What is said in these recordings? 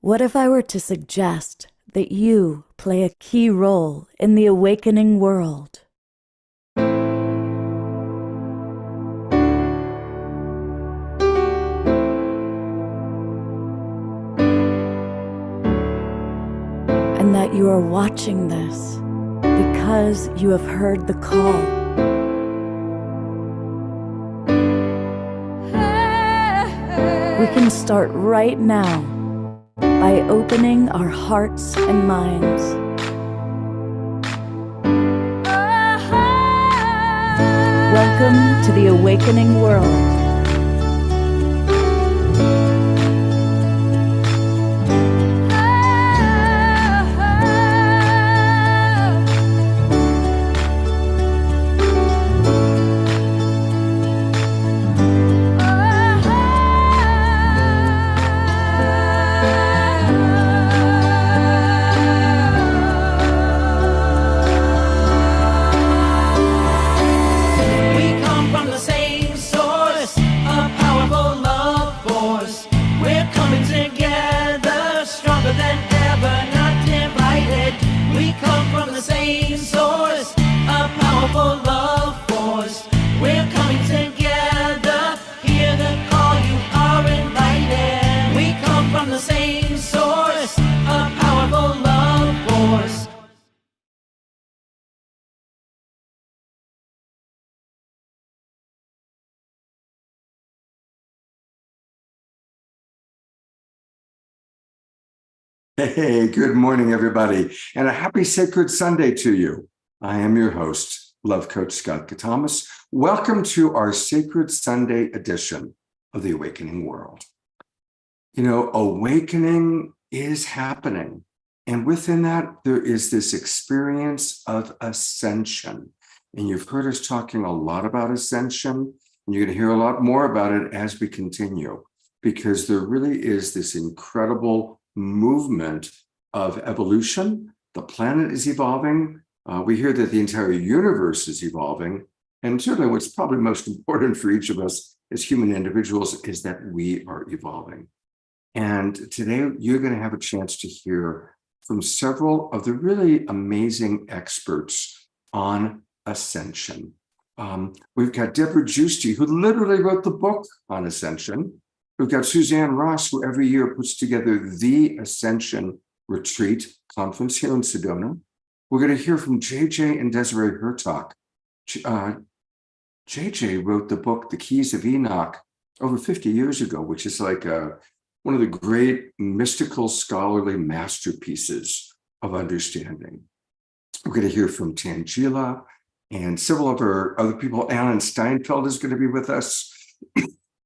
What if I were to suggest that you play a key role in the awakening world? And that you are watching this because you have heard the call. We can start right now by opening our hearts and minds. Welcome to the awakening world. Hey, good morning, everybody, and a happy Sacred Sunday to you. I am your host, Love Coach Scott Katamas. Welcome to our Sacred Sunday edition of the Awakening World. You know, awakening is happening, and within that, there is this experience of ascension. And you've heard us talking a lot about ascension, and you're going to hear a lot more about it as we continue, because there really is this incredible movement of evolution. The planet is evolving. We hear that the entire universe is evolving. And certainly what's probably most important for each of us as human individuals is that we are evolving. And today you're going to have a chance to hear from several of the really amazing experts on Ascension. We've got Debra, who literally wrote the book on Ascension. We've got Suzanne Ross, who every year puts together the Ascension Retreat Conference here in Sedona. We're going to hear from JJ and Desiree Hurtaks. JJ wrote the book, The Keys of Enoch, over 50 years ago, which is like one of the great mystical scholarly masterpieces of understanding. We're going to hear from Tanjalia and several of our other people. Alan Steinfeld is going to be with us.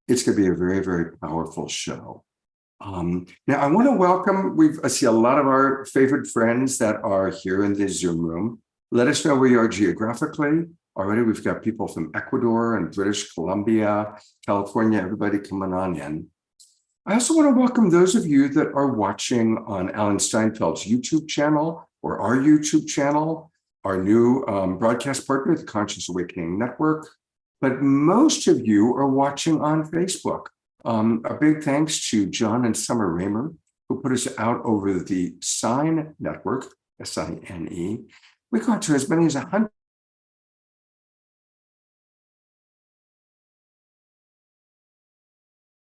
It's going to be a very, very powerful show. Now, I want to welcome, I see a lot of our favorite friends that are here in this Zoom room. Let us know where you are geographically. Already, we've got people from Ecuador and British Columbia, California, everybody coming on in. I also want to welcome those of you that are watching on Alan Steinfeld's YouTube channel or our YouTube channel, our new broadcast partner, the Conscious Awakening Network. But most of you are watching on Facebook. A big thanks to John and Summer Raymer, who put us out over the Sign Network, S-I-N-E. We got to as many as 100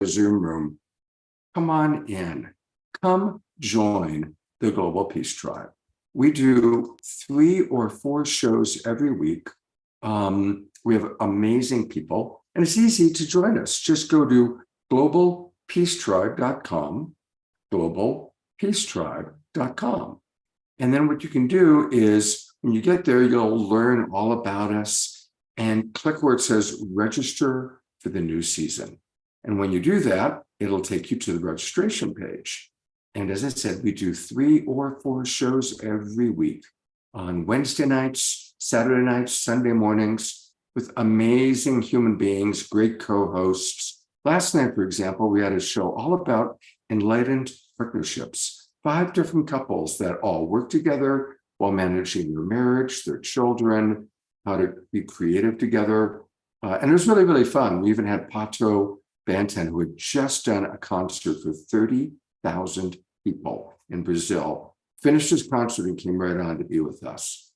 Zoom room. Come on in. Come join the Global Peace Tribe. We do 3 or 4 shows every week. We have amazing people, and it's easy to join us. Just go to globalpeacetribe.com, globalpeacetribe.com. And then what you can do is, when you get there, you'll learn all about us and click where it says register for the new season. And when you do that, it'll take you to the registration page. And as I said, we do 3 or 4 shows every week on Wednesday nights, Saturday nights, Sunday mornings, with amazing human beings, great co-hosts. Last night, for example, we had a show all about enlightened partnerships, 5 different couples that all work together while managing their marriage, their children, how to be creative together. And it was really, really fun. We even had Pato Banton, who had just done a concert for 30,000 people in Brazil, finished his concert and came right on to be with us.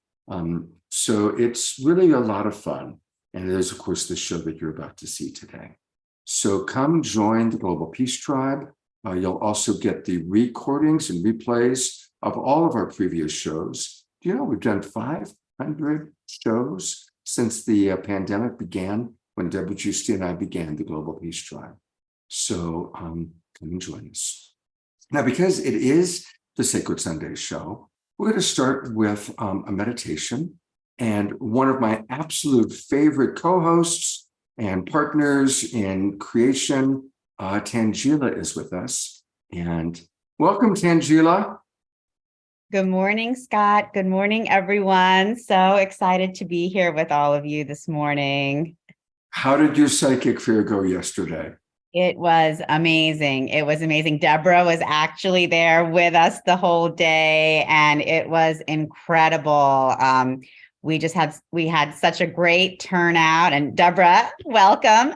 So it's really a lot of fun. And there's, of course, the show that you're about to see today. So come join the Global Peace Tribe. You'll also get the recordings and replays of all of our previous shows. Do you know we've done 500 shows since the pandemic began, when Debra, Guisti, and I began the Global Peace Tribe. So come and join us. Now, because it is the Sacred Sunday show, we're going to start with a meditation. And one of my absolute favorite co-hosts and partners in creation, Tanjalia, is with us. And welcome, Tanjalia. Good morning, Scott. Good morning, everyone. So excited to be here with all of you this morning. How did your psychic fair go yesterday? It was amazing. It was amazing. Debra was actually there with us the whole day, and it was incredible. We had such a great turnout, and Debra, welcome.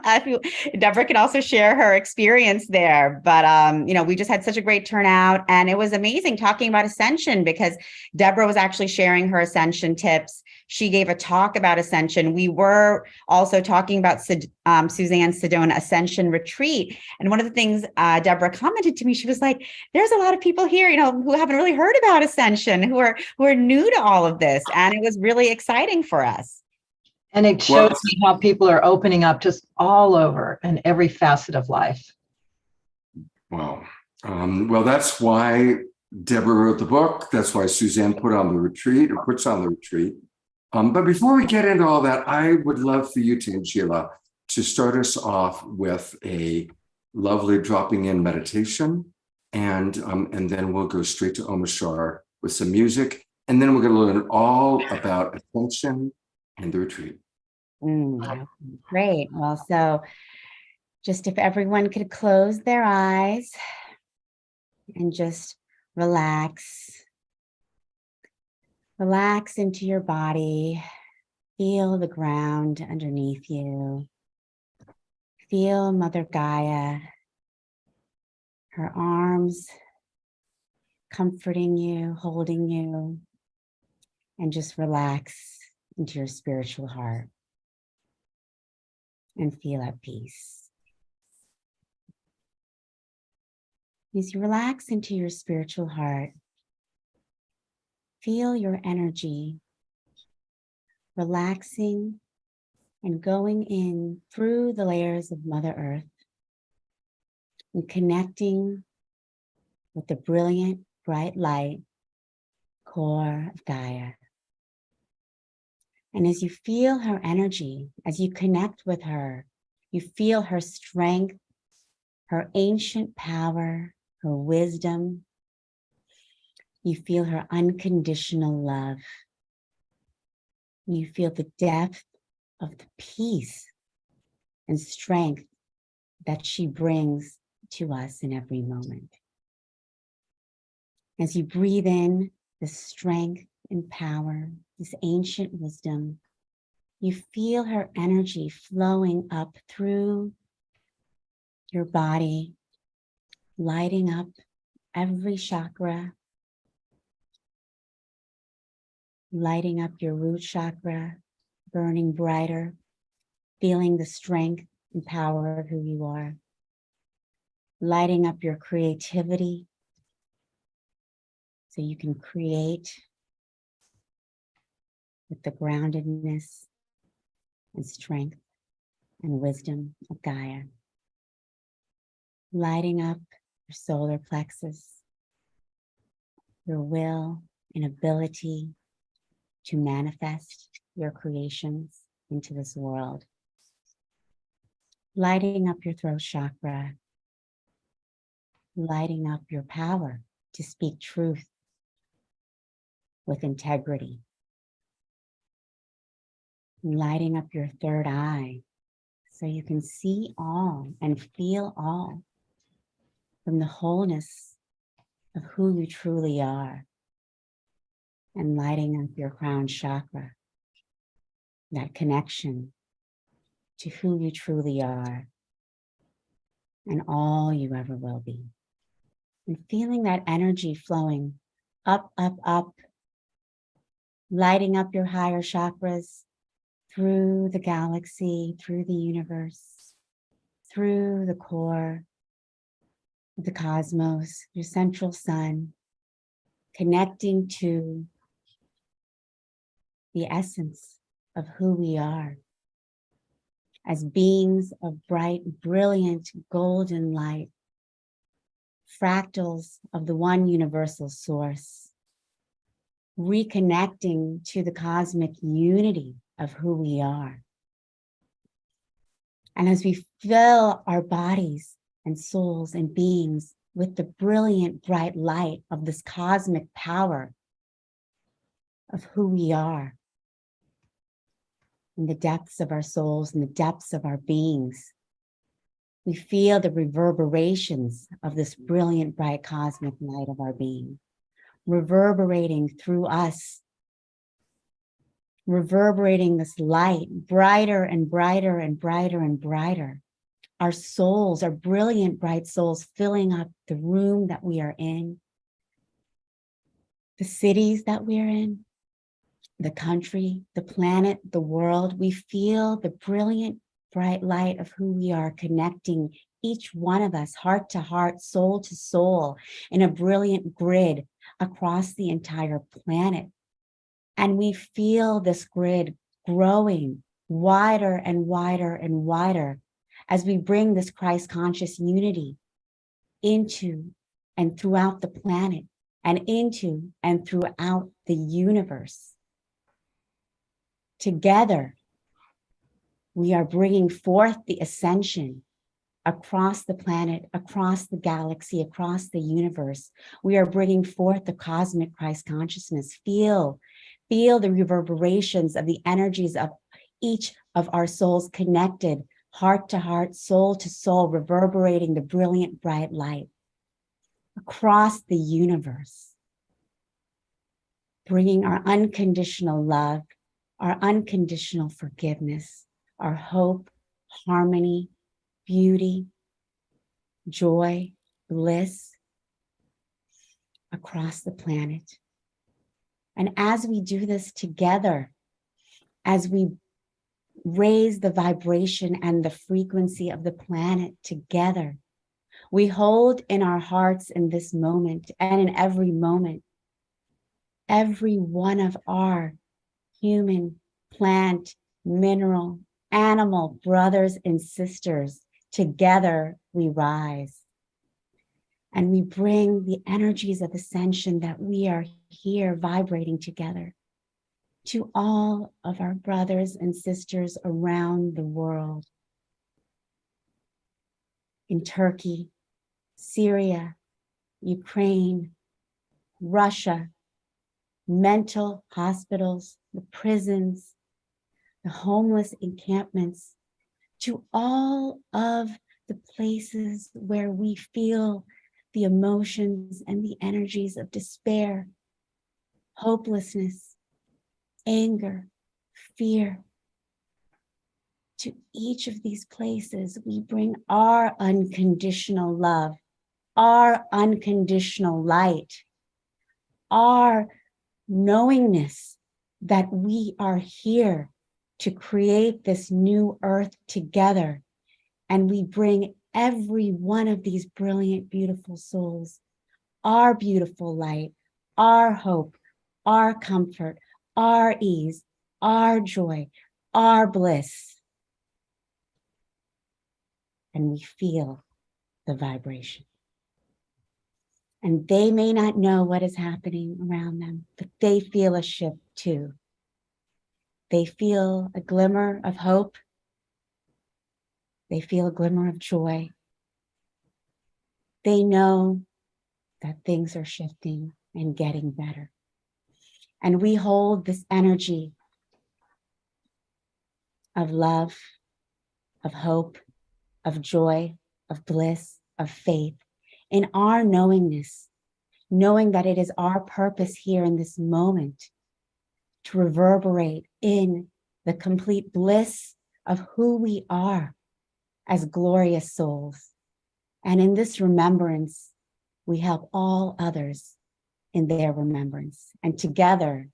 Debra can also share her experience there, but we just had such a great turnout, and it was amazing talking about Ascension, because Debra was actually sharing her Ascension tips. She gave a talk about Ascension. We were also talking about Suzanne's Sedona Ascension retreat. And one of the things Debra commented to me, she was like, there's a lot of people here, who haven't really heard about Ascension, who are new to all of this. And it was really exciting for us. And it shows me how people are opening up just all over in every facet of life. Wow. Well, that's why Debra wrote the book. That's why Suzanne puts on the retreat. But before we get into all that, I would love for you, Tanjalia, to start us off with a lovely dropping in meditation. And then we'll go straight to Omashar with some music. And then we're going to learn all about Ascension and the retreat. Great. Well, so just if everyone could close their eyes and just relax. Relax into your body. Feel the ground underneath you. Feel Mother Gaia, her arms comforting you, holding you, and just relax into your spiritual heart and feel at peace. As you relax into your spiritual heart, feel your energy relaxing and going in through the layers of Mother Earth and connecting with the brilliant, bright light core of Gaia. And as you feel her energy, as you connect with her, you feel her strength, her ancient power, her wisdom. You feel her unconditional love. You feel the depth of the peace and strength that she brings to us in every moment. As you breathe in this strength and power, this ancient wisdom, you feel her energy flowing up through your body, lighting up every chakra, lighting up your root chakra, burning brighter, feeling the strength and power of who you are, lighting up your creativity so you can create with the groundedness and strength and wisdom of Gaia, lighting up your solar plexus, your will and ability to manifest your creations into this world, lighting up your throat chakra, lighting up your power to speak truth with integrity, lighting up your third eye so you can see all and feel all from the wholeness of who you truly are, and lighting up your crown chakra, that connection to who you truly are and all you ever will be. and feeling that energy flowing up, up, up, lighting up your higher chakras through the galaxy, through the universe, through the core of the cosmos, your central sun, connecting to the essence of who we are as beings of bright, brilliant, golden light, fractals of the one universal source, reconnecting to the cosmic unity of who we are. And as we fill our bodies and souls and beings with the brilliant, bright light of this cosmic power of who we are, in the depths of our souls, in the depths of our beings, we feel the reverberations of this brilliant, bright cosmic light of our being, reverberating through us, reverberating this light brighter and brighter and brighter and brighter. Our souls, our brilliant, bright souls, filling up the room that we are in, the cities that we are in, the country, the planet, the world. We feel the brilliant, bright light of who we are connecting each one of us, heart to heart, soul to soul, in a brilliant grid across the entire planet. And we feel this grid growing wider and wider and wider as we bring this Christ conscious unity into and throughout the planet and into and throughout the universe. Together, we are bringing forth the ascension across the planet, across the galaxy, across the universe. We are bringing forth the cosmic Christ consciousness. Feel the reverberations of the energies of each of our souls connected, heart to heart, soul to soul, reverberating the brilliant, bright light across the universe, bringing our unconditional love, our unconditional forgiveness, our hope, harmony, beauty, joy, bliss across the planet. And as we do this together, as we raise the vibration and the frequency of the planet together, we hold in our hearts in this moment and in every moment, every one of our human, plant, mineral, animal brothers and sisters. Together we rise. And we bring the energies of ascension that we are here vibrating together to all of our brothers and sisters around the world. In Turkey, Syria, Ukraine, Russia, mental hospitals, the prisons, the homeless encampments, to all of the places where we feel the emotions and the energies of despair, hopelessness, anger, fear. To each of these places, we bring our unconditional love, our unconditional light, our knowingness that we are here to create this new earth together. And we bring every one of these brilliant, beautiful souls, our beautiful light, our hope, our comfort, our ease, our joy, our bliss. And we feel the vibration. And they may not know what is happening around them, but they feel a shift too. They feel a glimmer of hope. They feel a glimmer of joy. They know that things are shifting and getting better. And we hold this energy of love, of hope, of joy, of bliss, of faith in our knowingness, knowing that it is our purpose here in this moment to reverberate in the complete bliss of who we are as glorious souls. And in this remembrance we help all others in their remembrance. And together,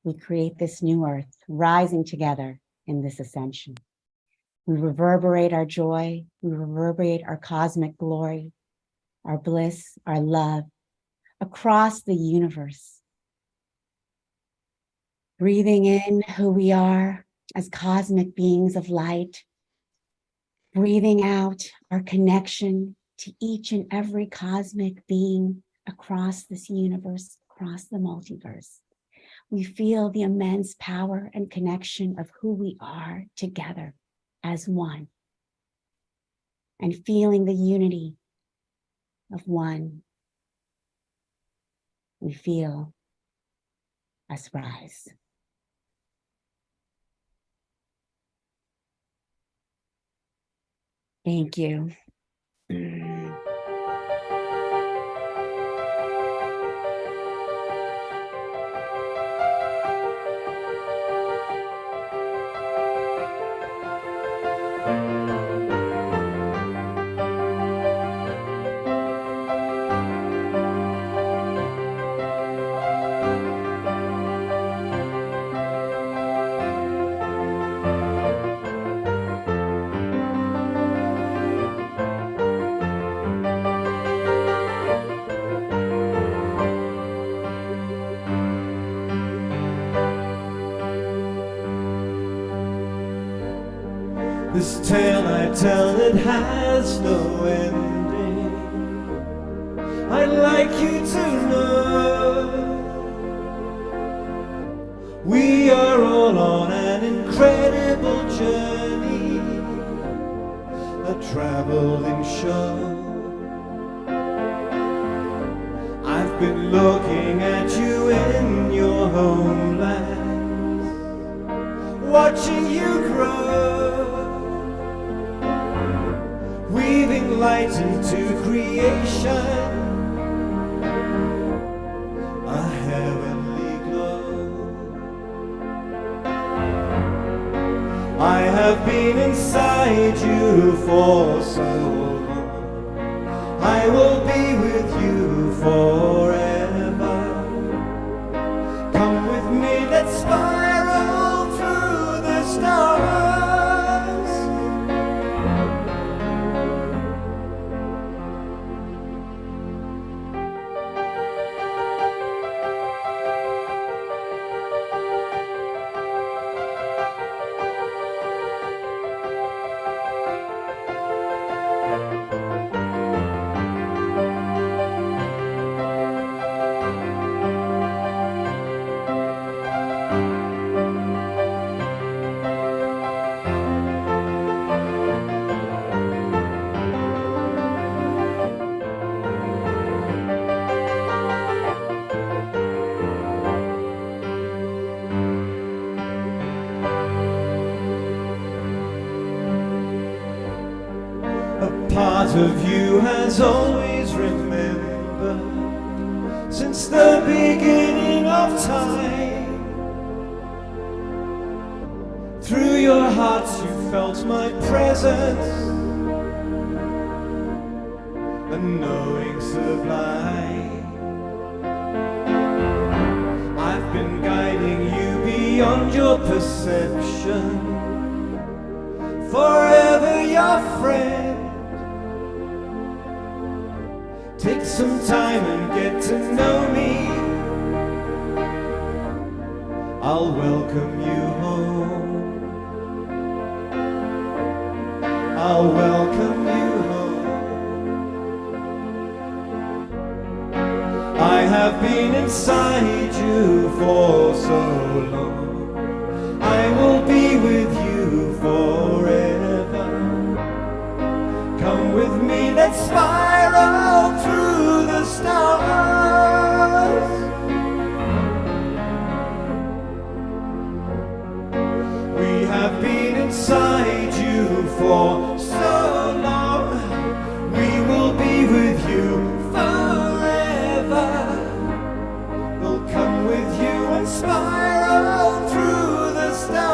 we create this new earth, rising together in this ascension. We reverberate our joy, we reverberate our cosmic glory, our bliss, our love across the universe. Breathing in who we are as cosmic beings of light, breathing out our connection to each and every cosmic being across this universe, across the multiverse. We feel the immense power and connection of who we are together as one, and feeling the unity of one. We feel us rise. Thank you. This tale I tell, it has no ending. I'd like you to know we are all on an incredible journey, a traveling show. I've been looking at you in your homeland, watching you grow, weaving light into creation, a heavenly glow. I have been inside you for so long, I will be with you forever. Come with me, let's spiral through the stars. Part of you has always remembered since the beginning of time. Through your hearts you felt my presence, a knowing sublime. I've been guiding you beyond your perception, forever your friend. Take some time and get to know me, I'll welcome you home, I'll welcome you home. I have been inside you for so long, I will be with you forever. Come with me, let's spiral through the stars. We have been inside you for so long, we will be with you forever. We'll come with you and spiral through the stars.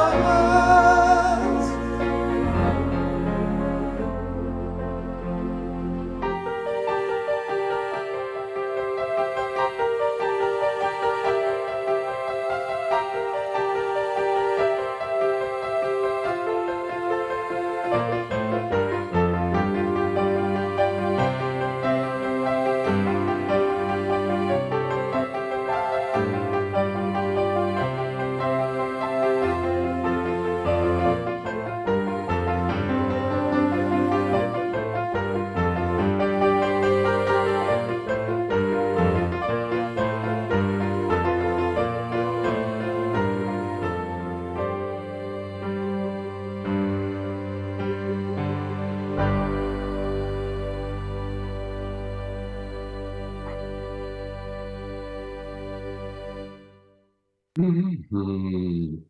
Mhm.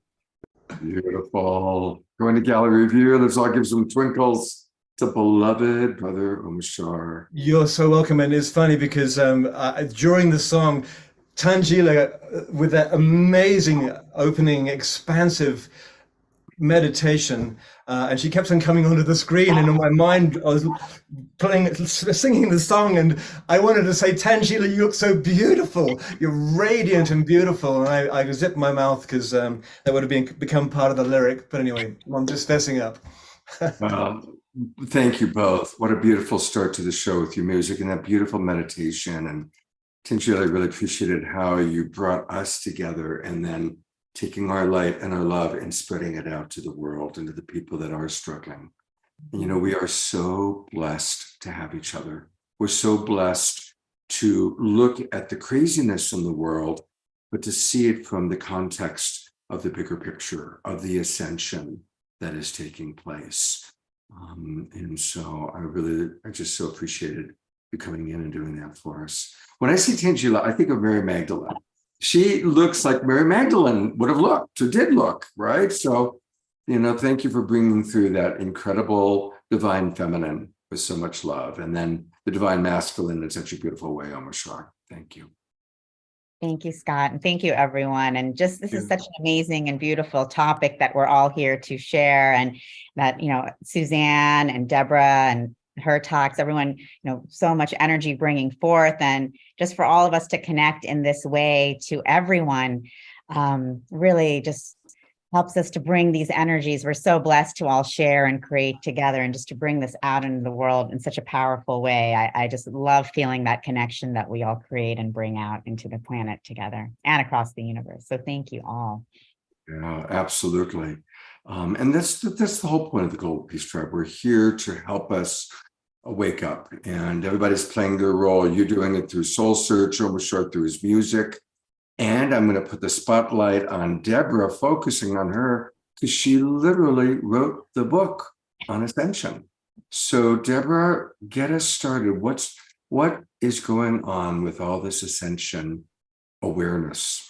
Beautiful. Going to gallery view. Let's all give some twinkles to beloved Brother Omashar. You're so welcome. And it's funny because during the song, Tanjalia, with that amazing opening, expansive meditation, and she kept on coming onto the screen, and in my mind I was singing the song, and I wanted to say, Tanjalia, you look so beautiful, you're radiant and beautiful, and I zipped my mouth because that would have become part of the lyric. But anyway, I'm just fessing up. Thank you both. What a beautiful start to the show with your music and that beautiful meditation. And Tanjalia, I really appreciated how you brought us together and then taking our light and our love and spreading it out to the world and to the people that are struggling. And, you know, we are so blessed to have each other. We're so blessed to look at the craziness in the world, but to see it from the context of the bigger picture of the ascension that is taking place. And so I just so appreciated you coming in and doing that for us. When I see Tanjalia, I think of Mary Magdalene. She looks like Mary Magdalene would have looked or did look, right? So, you know, thank you for bringing through that incredible divine feminine with so much love. And then the divine masculine in such a beautiful way, Omashar. Thank you. Thank you, Scott. And thank you, everyone. And just, this is such an amazing and beautiful topic that we're all here to share. And that, you know, Suzanne and Debra and Hurtaks, everyone, you know, so much energy bringing forth, and just for all of us to connect in this way to everyone, really just helps us to bring these energies. We're so blessed to all share and create together, and just to bring this out into the world in such a powerful way. I just love feeling that connection that we all create and bring out into the planet together and across the universe. So thank you all. Yeah, absolutely. And that's the whole point of the Global Peace Tribe. We're here to help us wake up, and everybody's playing their role. You're doing it through Soul Search, Omashar through his music. And I'm going to put the spotlight on Debra, focusing on her, because she literally wrote the book on Ascension. So Debra, get us started. What is going on with all this Ascension awareness?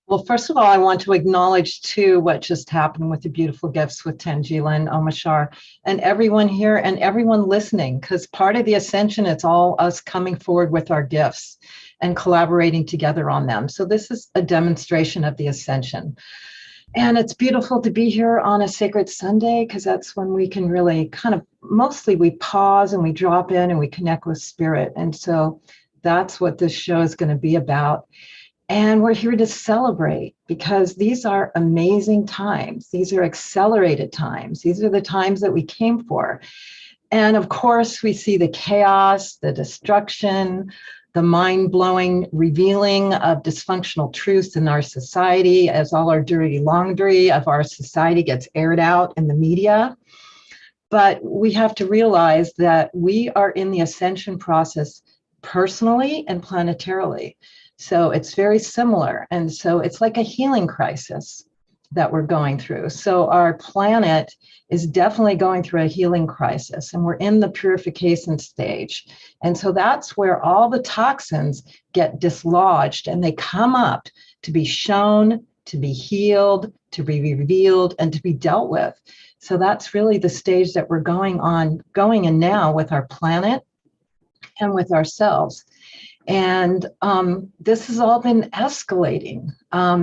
Well, first of all, I want to acknowledge too what just happened with the beautiful gifts with Tanjalia and Omashar, and everyone here and everyone listening, because part of the Ascension, it's all us coming forward with our gifts and collaborating together on them. So this is a demonstration of the Ascension. And it's beautiful to be here on a Sacred Sunday, because that's when we can really kind of, mostly we pause and we drop in and we connect with spirit. And so that's what this show is going to be about. And we're here to celebrate, because these are amazing times. These are accelerated times. These are the times that we came for. And of course, we see the chaos, the destruction, the mind-blowing revealing of dysfunctional truths in our society, as all our dirty laundry of our society gets aired out in the media. But we have to realize that we are in the ascension process personally and planetarily. So it's very similar. And so it's like a healing crisis that we're going through. So our planet is definitely going through a healing crisis, and we're in the purification stage. And so that's where all the toxins get dislodged, and they come up to be shown, to be healed, to be revealed, and to be dealt with. So that's really the stage that we're going in now with our planet and with ourselves. And this has all been escalating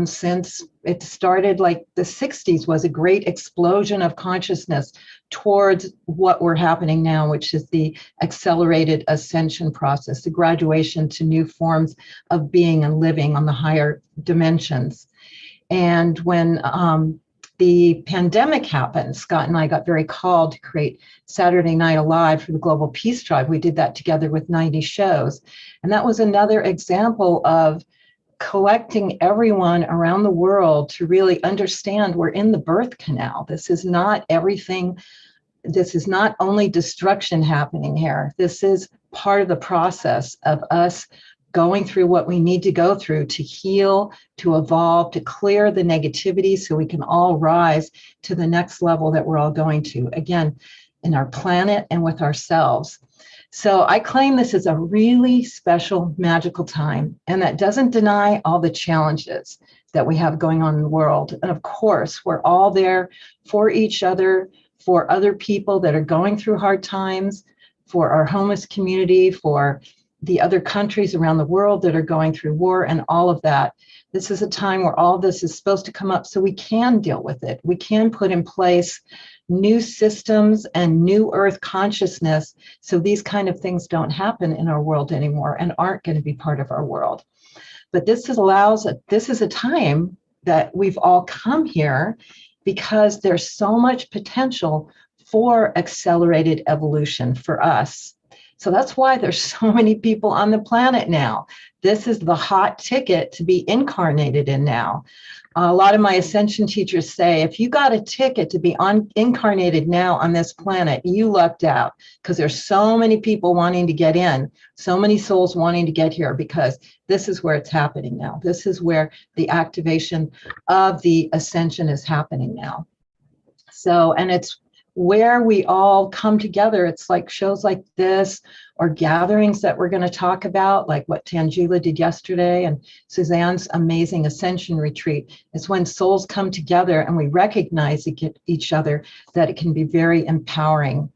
since it started. Like the 60s was a great explosion of consciousness towards what we're happening now, which is the accelerated ascension process, the graduation to new forms of being and living on the higher dimensions. And when the pandemic happened, Scott and I got very called to create Saturday Night Alive for the Global Peace Tribe. We did that together with 90 shows. And that was another example of collecting everyone around the world to really understand we're in the birth canal. This is not everything. This is not only destruction happening here. This is part of the process of us going through what we need to go through to heal, to evolve, to clear the negativity so we can all rise to the next level that we're all going to, again, in our planet and with ourselves. So I claim this is a really special, magical time, and that doesn't deny all the challenges. that we have going on in the world. And of course, we're all there for each other, for other people that are going through hard times, for our homeless community, for the other countries around the world that are going through war and all of that. This is a time where all this is supposed to come up so we can deal with it. We can put in place new systems and new earth consciousness so these kind of things don't happen in our world anymore and aren't going to be part of our world. But this is a time that we've all come here because there's so much potential for accelerated evolution for us. So that's why there's so many people on the planet now. This is the hot ticket to be incarnated in now. A lot of my Ascension teachers say, if you got a ticket to be incarnated now on this planet, you lucked out, because there's so many people wanting to get in, so many souls wanting to get here, because this is where it's happening now. This is where the activation of the Ascension is happening now. So, and it's where we all come together. It's like shows like this, or gatherings that we're going to talk about, like what Tanjalia did yesterday and Suzanne's amazing Ascension retreat. It's when souls come together and we recognize each other, that it can be very empowering.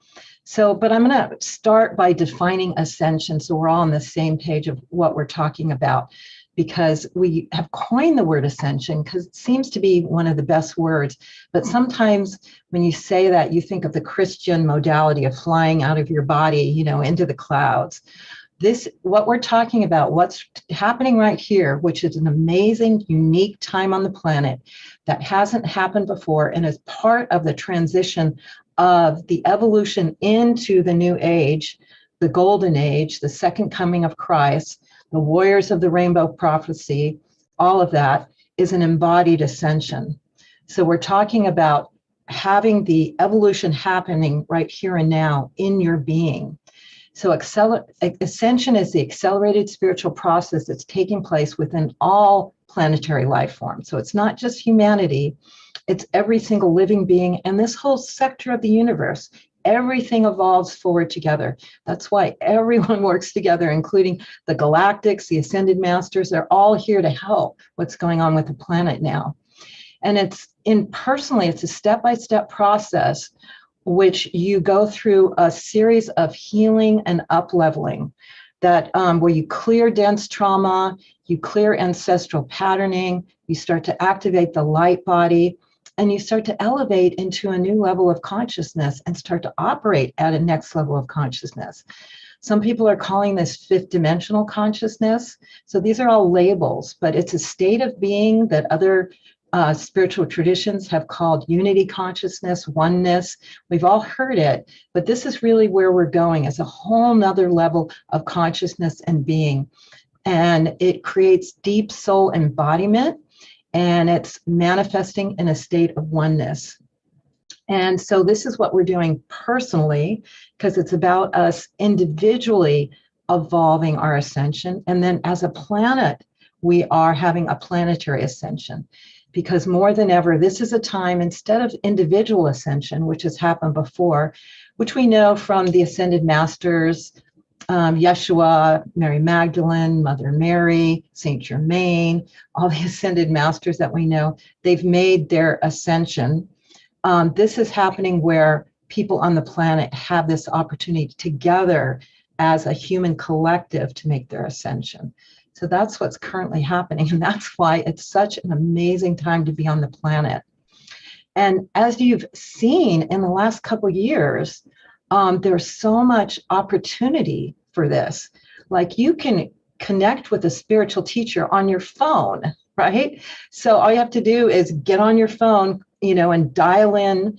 So, but I'm going to start by defining Ascension so we're all on the same page of what we're talking about, because we have coined the word Ascension because it seems to be one of the best words. But sometimes when you say that, you think of the Christian modality of flying out of your body, you know, into the clouds. What we're talking about, what's happening right here, which is an amazing, unique time on the planet that hasn't happened before and is part of the transition of the evolution into the new age, the golden age, the second coming of Christ, the warriors of the rainbow prophecy, all of that is an embodied ascension. So we're talking about having the evolution happening right here and now in your being. So ascension is the accelerated spiritual process that's taking place within all planetary life forms. So it's not just humanity, it's every single living being and this whole sector of the universe. Everything evolves forward together. That's why everyone works together, including the galactics, the ascended masters. They're all here to help what's going on with the planet now. And it's a step-by-step process, which you go through a series of healing and up-leveling that where you clear dense trauma, you clear ancestral patterning, you start to activate the light body, and you start to elevate into a new level of consciousness and start to operate at a next level of consciousness. Some people are calling this fifth dimensional consciousness. So these are all labels, but it's a state of being that other spiritual traditions have called unity consciousness, oneness. We've all heard it, but this is really where we're going, as a whole nother level of consciousness and being. And it creates deep soul embodiment, and it's manifesting in a state of oneness. And so this is what we're doing personally, because it's about us individually evolving our ascension. And then as a planet, we are having a planetary ascension, because more than ever, this is a time, instead of individual ascension, which has happened before, which we know from the ascended masters, Yeshua, Mary Magdalene, Mother Mary, Saint Germain, all the ascended masters that we know, they've made their ascension. This is happening where people on the planet have this opportunity together as a human collective to make their ascension. So that's what's currently happening. And that's why it's such an amazing time to be on the planet. And as you've seen in the last couple of years, there's so much opportunity for this. Like, you can connect with a spiritual teacher on your phone, right? So all you have to do is get on your phone, you know, and dial in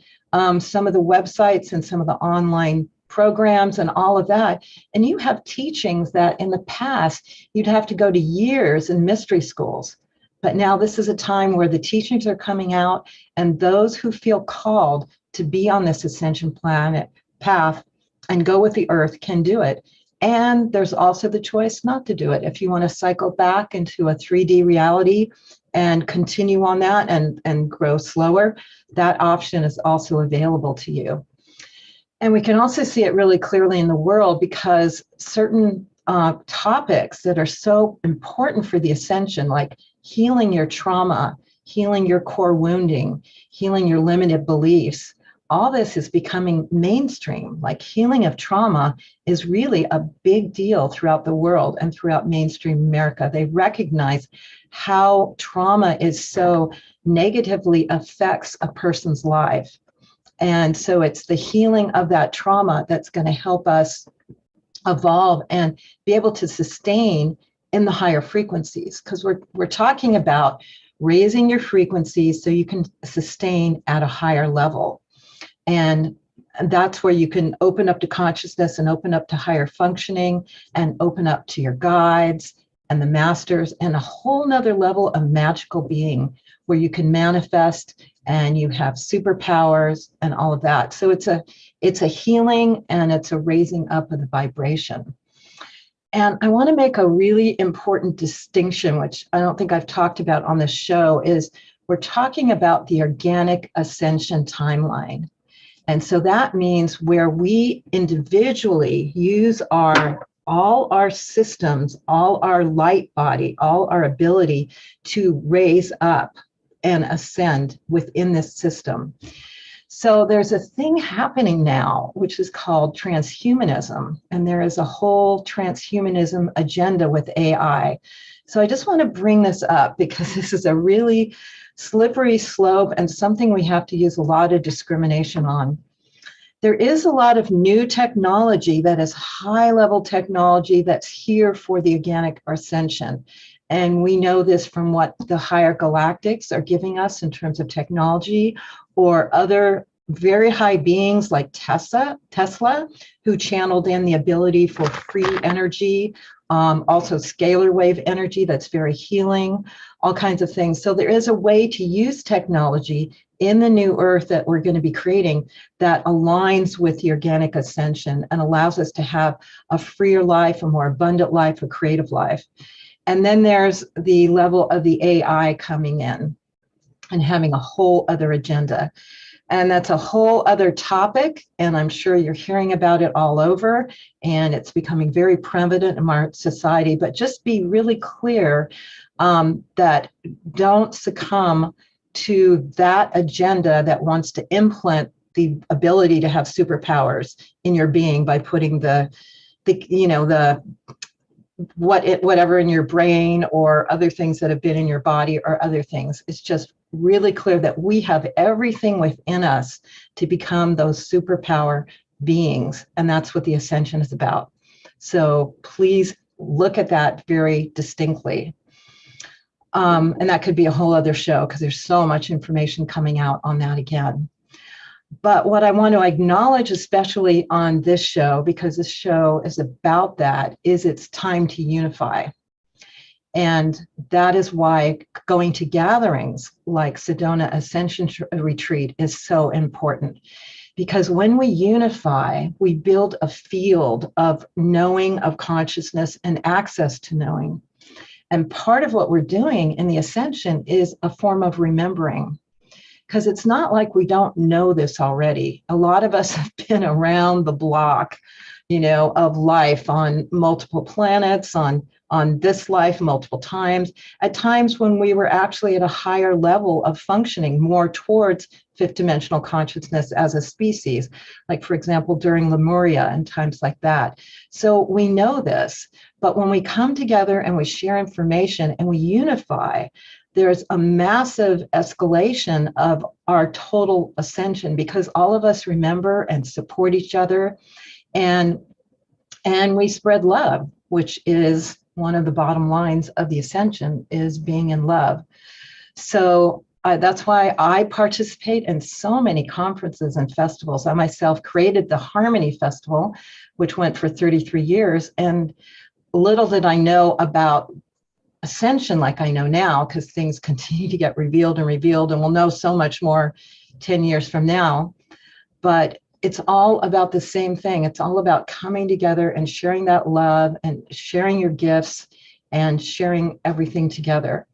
some of the websites and some of the online programs and all of that. And you have teachings that in the past, you'd have to go to years in mystery schools. But now this is a time where the teachings are coming out, and those who feel called to be on this ascension planet path and go with the earth can do it. And there's also the choice not to do it. If you want to cycle back into a 3D reality and continue on that and grow slower, that option is also available to you. And we can also see it really clearly in the world, because certain topics that are so important for the ascension, like healing your trauma, healing your core wounding, healing your limited beliefs. All this is becoming mainstream. Like healing of trauma is really a big deal throughout the world and throughout mainstream America. They recognize how trauma is so negatively affects a person's life. And so it's the healing of that trauma that's going to help us evolve and be able to sustain in the higher frequencies, because we're talking about raising your frequencies so you can sustain at a higher level. And that's where you can open up to consciousness and open up to higher functioning and open up to your guides and the masters and a whole nother level of magical being where you can manifest and you have superpowers and all of that. So it's a healing and it's a raising up of the vibration. And I want to make a really important distinction, which I don't think I've talked about on this show, is we're talking about the organic ascension timeline. And so that means where we individually use all our systems, all our light body, all our ability to raise up and ascend within this system. So there's a thing happening now, which is called transhumanism. And there is a whole transhumanism agenda with AI. So I just want to bring this up because this is a really slippery slope and something we have to use a lot of discrimination on. There is a lot of new technology that is high-level technology that's here for the organic ascension. And we know this from what the higher galactics are giving us in terms of technology, or other very high beings like Tesla, who channeled in the ability for free energy, also scalar wave energy that's very healing, all kinds of things. So there is a way to use technology in the new earth that we're going to be creating that aligns with the organic ascension and allows us to have a freer life, a more abundant life, a creative life. And then there's the level of the AI coming in and having a whole other agenda. And that's a whole other topic. And I'm sure you're hearing about it all over. And it's becoming very prevalent in our society. But just be really clear that don't succumb to that agenda that wants to implant the ability to have superpowers in your being by putting whatever in your brain or other things that have been in your body or other things. It's just really clear that we have everything within us to become those superpower beings. And that's what the ascension is about. So please look at that very distinctly. And that could be a whole other show because there's so much information coming out on that again. But what I want to acknowledge, especially on this show, because this show is about that, is it's time to unify. And that is why going to gatherings like Sedona Ascension Retreat is so important. Because when we unify, we build a field of knowing, of consciousness, and access to knowing. And part of what we're doing in the Ascension is a form of remembering. Because it's not like we don't know this already. A lot of us have been around the block, of life on multiple planets, on this life multiple times, at times when we were actually at a higher level of functioning, more towards fifth dimensional consciousness as a species, like, for example, during Lemuria and times like that. So we know this, but when we come together and we share information and we unify, there's a massive escalation of our total ascension because all of us remember and support each other, and we spread love, which is one of the bottom lines of the ascension, is being in love. So that's why I participate in so many conferences and festivals. I myself created the Harmony Festival, which went for 33 years, and little did I know about Ascension like I know now, because things continue to get revealed, and we'll know so much more 10 years from now. But it's all about the same thing. It's all about coming together and sharing that love and sharing your gifts and sharing everything together.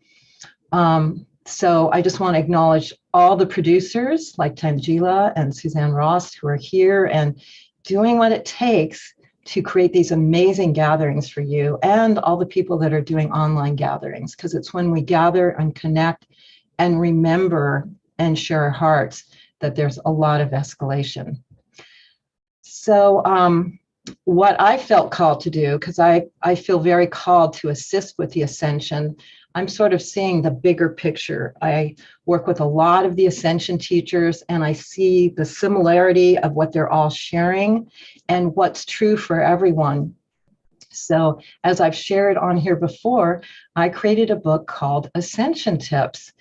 So I just want to acknowledge all the producers like Tanjalia and Suzanne Ross who are here and doing what it takes to create these amazing gatherings for you and all the people that are doing online gatherings, because it's when we gather and connect and remember and share our hearts that there's a lot of escalation. So what I felt called to do, because I feel very called to assist with the Ascension, I'm sort of seeing the bigger picture. I work with a lot of the Ascension teachers, and I see the similarity of what they're all sharing and what's true for everyone. So as I've shared on here before, I created a book called Ascension Tips.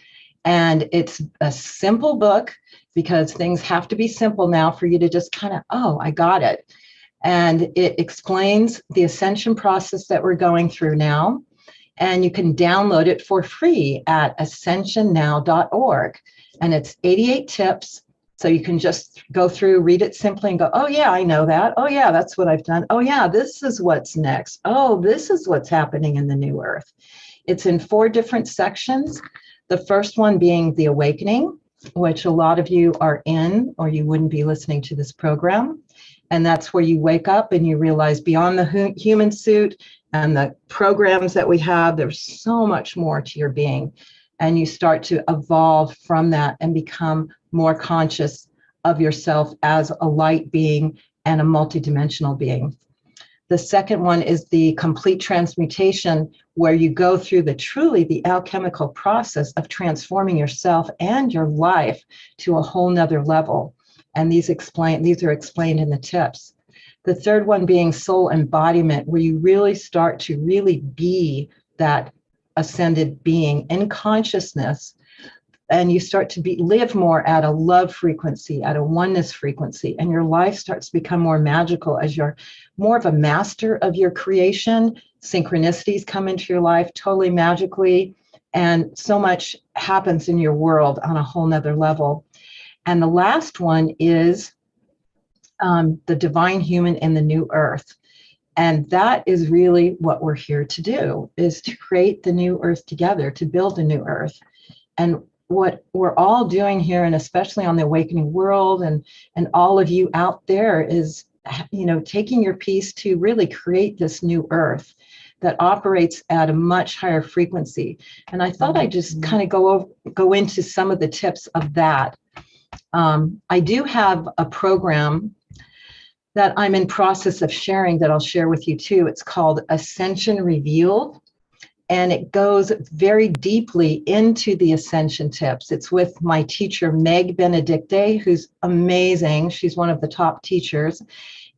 And it's a simple book because things have to be simple now for you to just kind of, oh, I got it. And it explains the ascension process that we're going through now. And you can download it for free at ascensionnow.org. And it's 88 tips. So you can just go through, read it simply and go, oh, yeah, I know that. Oh, yeah, that's what I've done. Oh, yeah, this is what's next. Oh, this is what's happening in the new earth. It's in 4 different sections. The first one being the awakening, which a lot of you are in, or you wouldn't be listening to this program. And that's where you wake up and you realize beyond the human suit and the programs that we have, there's so much more to your being. And you start to evolve from that and become more conscious of yourself as a light being and a multidimensional being. The second one is the complete transmutation, where you go through the alchemical process of transforming yourself and your life to a whole nother level. And these are explained in the tips. The third one being soul embodiment, where you really start to really be that ascended being in consciousness, and you start to live more at a love frequency, at a oneness frequency, and your life starts to become more magical as you're more of a master of your creation. Synchronicities come into your life totally magically, and so much happens in your world on a whole nother level. And the last one is the divine human in the new earth. And that is really what we're here to do, is to create the new earth together, to build a new earth. And what we're all doing here, and especially on the Awakening World and all of you out there, is, you know, taking your piece to really create this new earth that operates at a much higher frequency. And I thought I'd just kind of go into some of the tips of that. I do have a program that I'm in process of sharing that I'll share with you too. It's called Ascension Revealed. And it goes very deeply into the ascension tips. It's with my teacher, Meg Benedicte, who's amazing. She's one of the top teachers.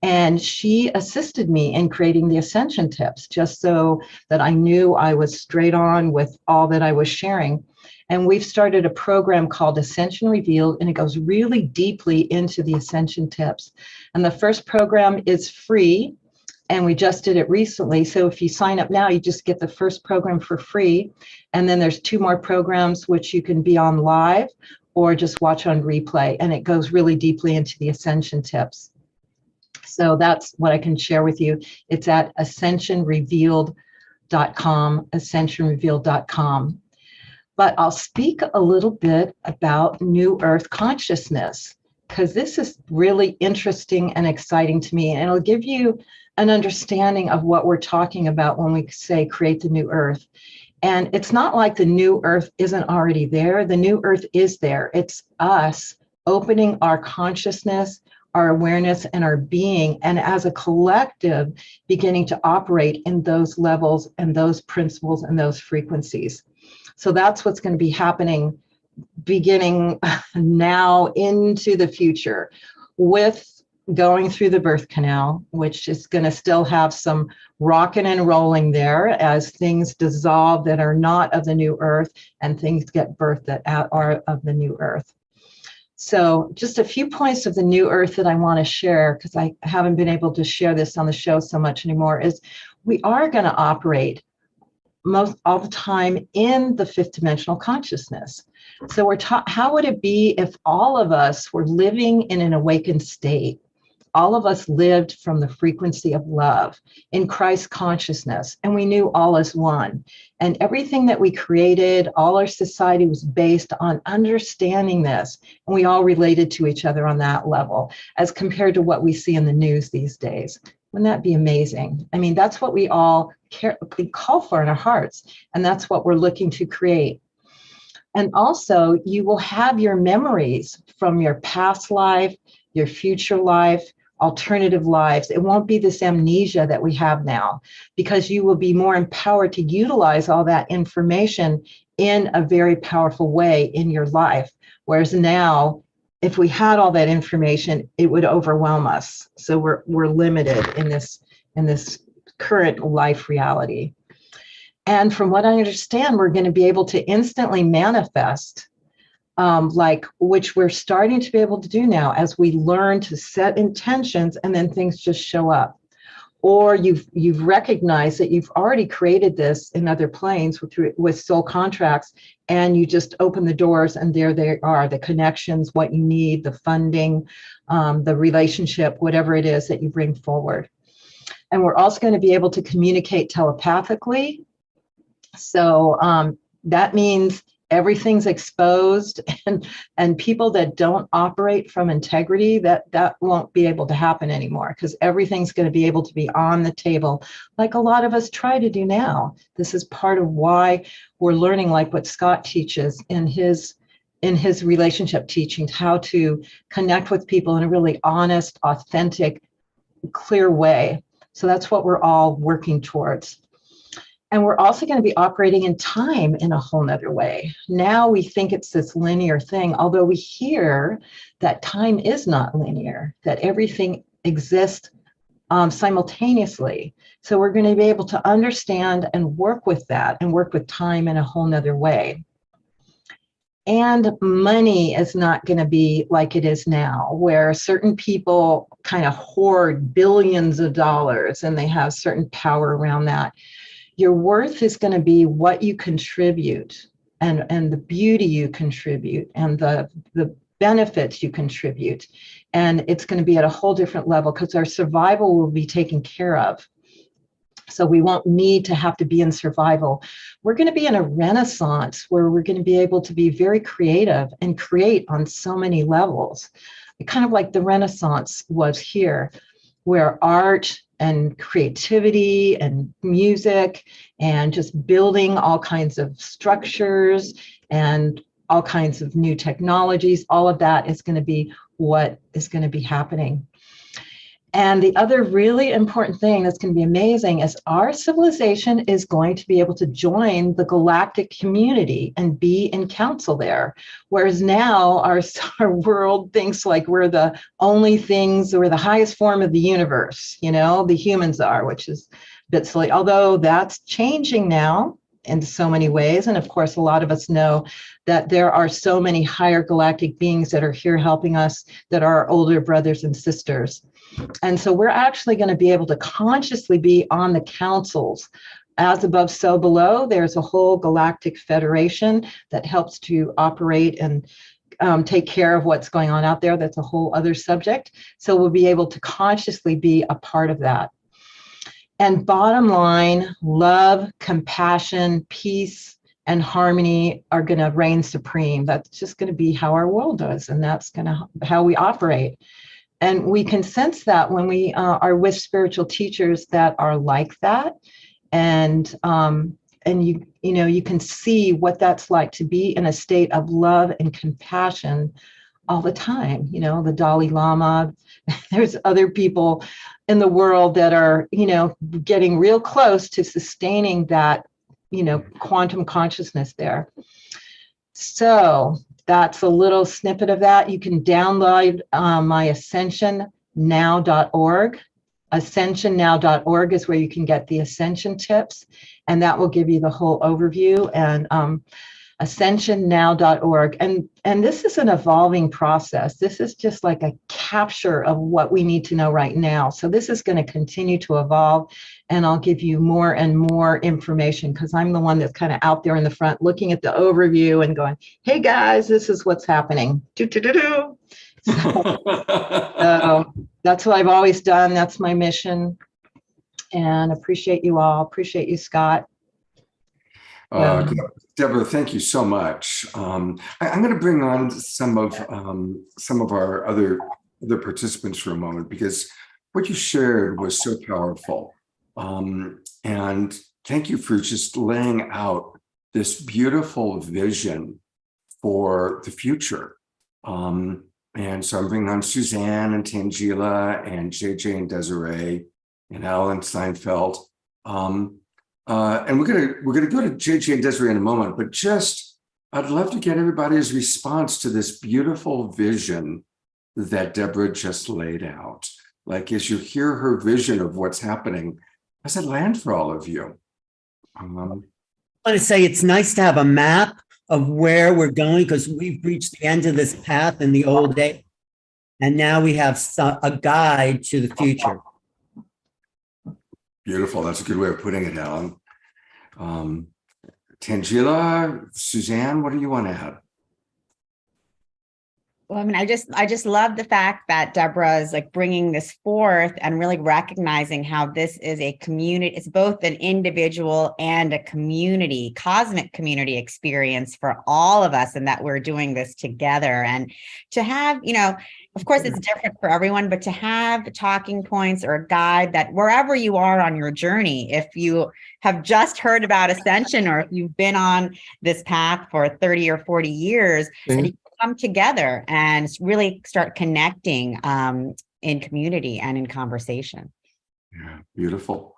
And she assisted me in creating the ascension tips, just so that I knew I was straight on with all that I was sharing. And we've started a program called Ascension Revealed, and it goes really deeply into the ascension tips. And the first program is free. And we just did it recently. So if you sign up now, you just get the first program for free. And then there's 2 more programs, which you can be on live or just watch on replay. And it goes really deeply into the ascension tips. So that's what I can share with you. It's at ascensionrevealed.com, ascensionrevealed.com. But I'll speak a little bit about New Earth consciousness, because this is really interesting and exciting to me. And it'll give you an understanding of what we're talking about when we say create the new earth. And it's not like the new earth isn't already there. The new earth is there. It's us opening our consciousness, our awareness, and our being, and as a collective beginning to operate in those levels and those principles and those frequencies. So that's what's going to be happening beginning now into the future, with going through the birth canal, which is going to still have some rocking and rolling there as things dissolve that are not of the new earth and things get birthed that are of the new earth. So just a few points of the new earth that I want to share, because I haven't been able to share this on the show so much anymore, is we are going to operate most all the time in the 5th dimensional consciousness. So we're how would it be if all of us were living in an awakened state? All of us lived from the frequency of love in Christ consciousness, and we knew all as one. And everything that we created, all our society was based on understanding this, and we all related to each other on that level, as compared to what we see in the news these days. Wouldn't that be amazing? I mean, that's what we all we call for in our hearts, and that's what we're looking to create. And also, you will have your memories from your past life, your future life, alternative lives. It won't be this amnesia that we have now, because you will be more empowered to utilize all that information in a very powerful way in your life. Whereas now, if we had all that information, it would overwhelm us. So we're limited in this current life reality. And from what I understand, we're going to be able to instantly manifest, which we're starting to be able to do now as we learn to set intentions, and then things just show up. Or you've recognized that you've already created this in other planes with soul contracts, and you just open the doors, and there they are, the connections, what you need, the funding, the relationship, whatever it is that you bring forward. And we're also going to be able to communicate telepathically. So that means everything's exposed, and people that don't operate from integrity, that won't be able to happen anymore, because everything's going to be able to be on the table, like a lot of us try to do now. This is part of why we're learning, like what Scott teaches in his relationship teachings, how to connect with people in a really honest, authentic, clear way. So that's what we're all working towards. And we're also going to be operating in time in a whole nother way. Now we think it's this linear thing, although we hear that time is not linear, that everything exists simultaneously. So we're going to be able to understand and work with that, and work with time in a whole nother way. And money is not going to be like it is now, where certain people kind of hoard billions of dollars and they have certain power around that. Your worth is going to be what you contribute, and the beauty you contribute, and the benefits you contribute. And it's going to be at a whole different level, because our survival will be taken care of. So we won't need to have to be in survival. We're going to be in a renaissance where we're going to be able to be very creative and create on so many levels. Kind of like the Renaissance was here, where art and creativity and music and just building all kinds of structures and all kinds of new technologies, all of that is going to be what is going to be happening. And the other really important thing that's going to be amazing is our civilization is going to be able to join the galactic community and be in council there. Whereas now our world thinks like we're the only things, we're the highest form of the universe, the humans are, which is a bit silly, although that's changing now in so many ways. And of course, a lot of us know that there are so many higher galactic beings that are here helping us, that are our older brothers and sisters. And so we're actually going to be able to consciously be on the councils. As above, so below. There's a whole galactic federation that helps to operate and take care of what's going on out there. That's a whole other subject. So we'll be able to consciously be a part of that. And bottom line, love, compassion, peace, and harmony are going to reign supreme. That's just going to be how our world does, and that's going to how we operate. And we can sense that when we are with spiritual teachers that are like that, and you can see what that's like to be in a state of love and compassion all the time. The Dalai Lama. There's other people in the world that are getting real close to sustaining that quantum consciousness there. So that's a little snippet of that. You can download my ascensionnow.org. Ascensionnow.org is where you can get the Ascension tips, and that will give you the whole overview. And ascensionnow.org. And this is an evolving process. This is just like a capture of what we need to know right now. So this is going to continue to evolve, and I'll give you more and more information, because I'm the one that's kind of out there in the front looking at the overview and going, hey guys, this is what's happening. So that's what I've always done. That's my mission. And appreciate you all. Appreciate you, Scott. Debra, thank you so much. I'm going to bring on some of our other participants for a moment, because what you shared was so powerful. And thank you for just laying out this beautiful vision for the future. And so I'm bringing on Suzanne and Tanjalia and JJ and Desiree and Alan Steinfeld. And we're gonna go to JJ and Desiree in a moment, but just I'd love to get everybody's response to this beautiful vision that Debra just laid out. Like, as you hear her vision of what's happening, how does it land for all of you? I want to say it's nice to have a map of where we're going, because we've reached the end of this path in the old day, and now we have a guide to the future. Beautiful. That's a good way of putting it, Alan. Tanjalia, Suzanne, what do you want to add? Well, I mean, I just love the fact that Debra is like bringing this forth and really recognizing how this is a community. It's both an individual and a community, cosmic community experience for all of us, and that we're doing this together. And to have, of course, it's different for everyone, but to have talking points or a guide that wherever you are on your journey, if you have just heard about Ascension or if you've been on this path for 30 or 40 years, and you come together and really start connecting in community and in conversation. Yeah, beautiful.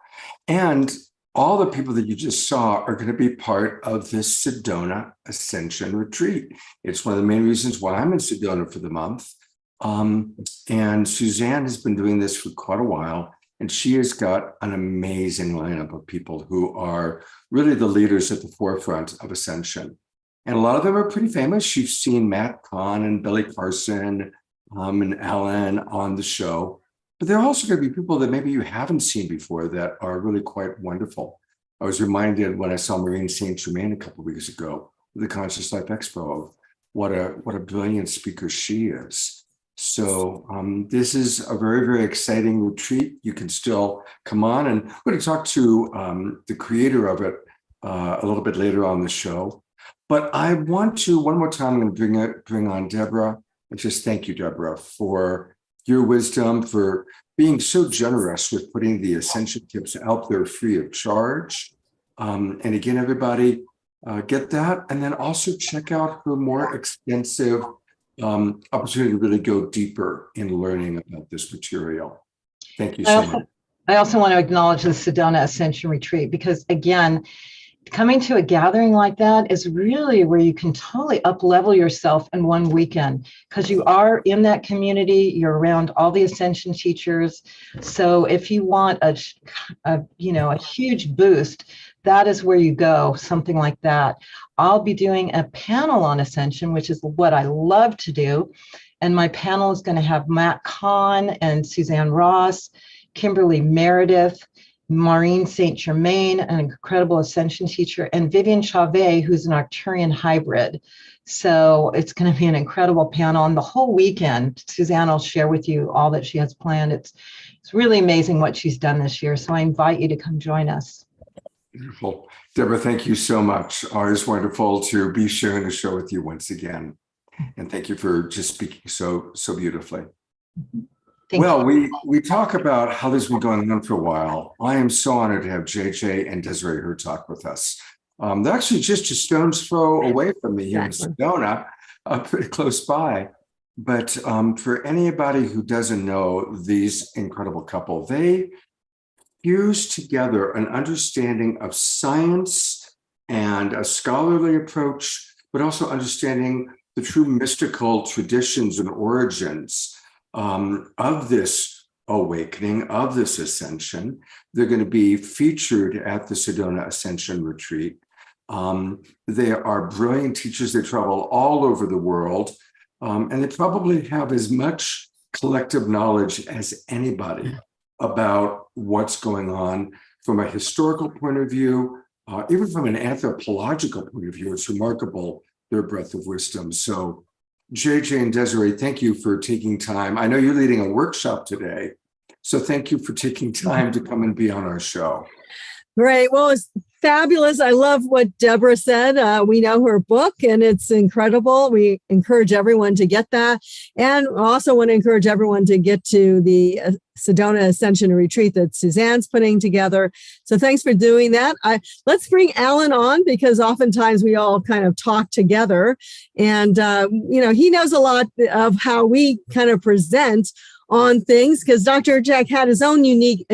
And all the people that you just saw are going to be part of this Sedona Ascension retreat. It's one of the main reasons why I'm in Sedona for the month. And Suzanne has been doing this for quite a while, and she has got an amazing lineup of people who are really the leaders at the forefront of Ascension. And a lot of them are pretty famous. You've seen Matt Kahn and Billy Carson and Alan on the show. But there are also going to be people that maybe you haven't seen before that are really quite wonderful. I was reminded when I saw Maureen St. Germain a couple of weeks ago at the Conscious Life Expo of what a brilliant speaker she is. So this is a very, very exciting retreat. You can still come on, and we're going to talk to the creator of it a little bit later on the show. But I want to, one more time, I'm going to bring on Debra, and just thank you, Debra, for your wisdom, for being so generous with putting the Ascension tips out there free of charge. And again, everybody, get that. And then also check out her more extensive opportunity to really go deeper in learning about this material. Thank you so much. I also want to acknowledge the Sedona Ascension Retreat, because again, coming to a gathering like that is really where you can totally up-level yourself in one weekend, because you are in that community, you're around all the Ascension teachers. So if you want a huge boost, that is where you go, something like that. I'll be doing a panel on Ascension, which is what I love to do. And my panel is going to have Matt Kahn and Suzanne Ross, Kimberly Meredith, Maureen St. Germain, an incredible Ascension teacher, and Vivian Chavez, who's an Arcturian hybrid. So it's going to be an incredible panel. And the whole weekend, Suzanne will share with you all that she has planned. It's really amazing what she's done this year. So I invite you to come join us. Beautiful. Debra, thank you so much. Always wonderful to be sharing the show with you once again. And thank you for just speaking so beautifully. Well, we talk about how this has been going on for a while. I am so honored to have JJ and Desiree Hurtaks with us. They're actually just a stone's throw away from me here in Sedona, pretty close by. But for anybody who doesn't know these incredible couple, they fuse together an understanding of science and a scholarly approach, but also understanding the true mystical traditions and origins of this awakening, of this ascension. They're going to be featured at the Sedona Ascension Retreat. They are brilliant teachers. They travel all over the world, and they probably have as much collective knowledge as anybody about what's going on from a historical point of view, even from an anthropological point of view. It's remarkable, their breadth of wisdom. So JJ and Desiree, thank you for taking time. I know you're leading a workshop today, so thank you for taking time to come and be on our show. Great. Well, Fabulous. I love what Debra said. We know her book and it's incredible. We encourage everyone to get that. And also want to encourage everyone to get to the Sedona Ascension Retreat that Suzanne's putting together. So thanks for doing that. Let's bring Alan on because oftentimes we all kind of talk together. And, he knows a lot of how we kind of present on things because Dr. Jack had his own unique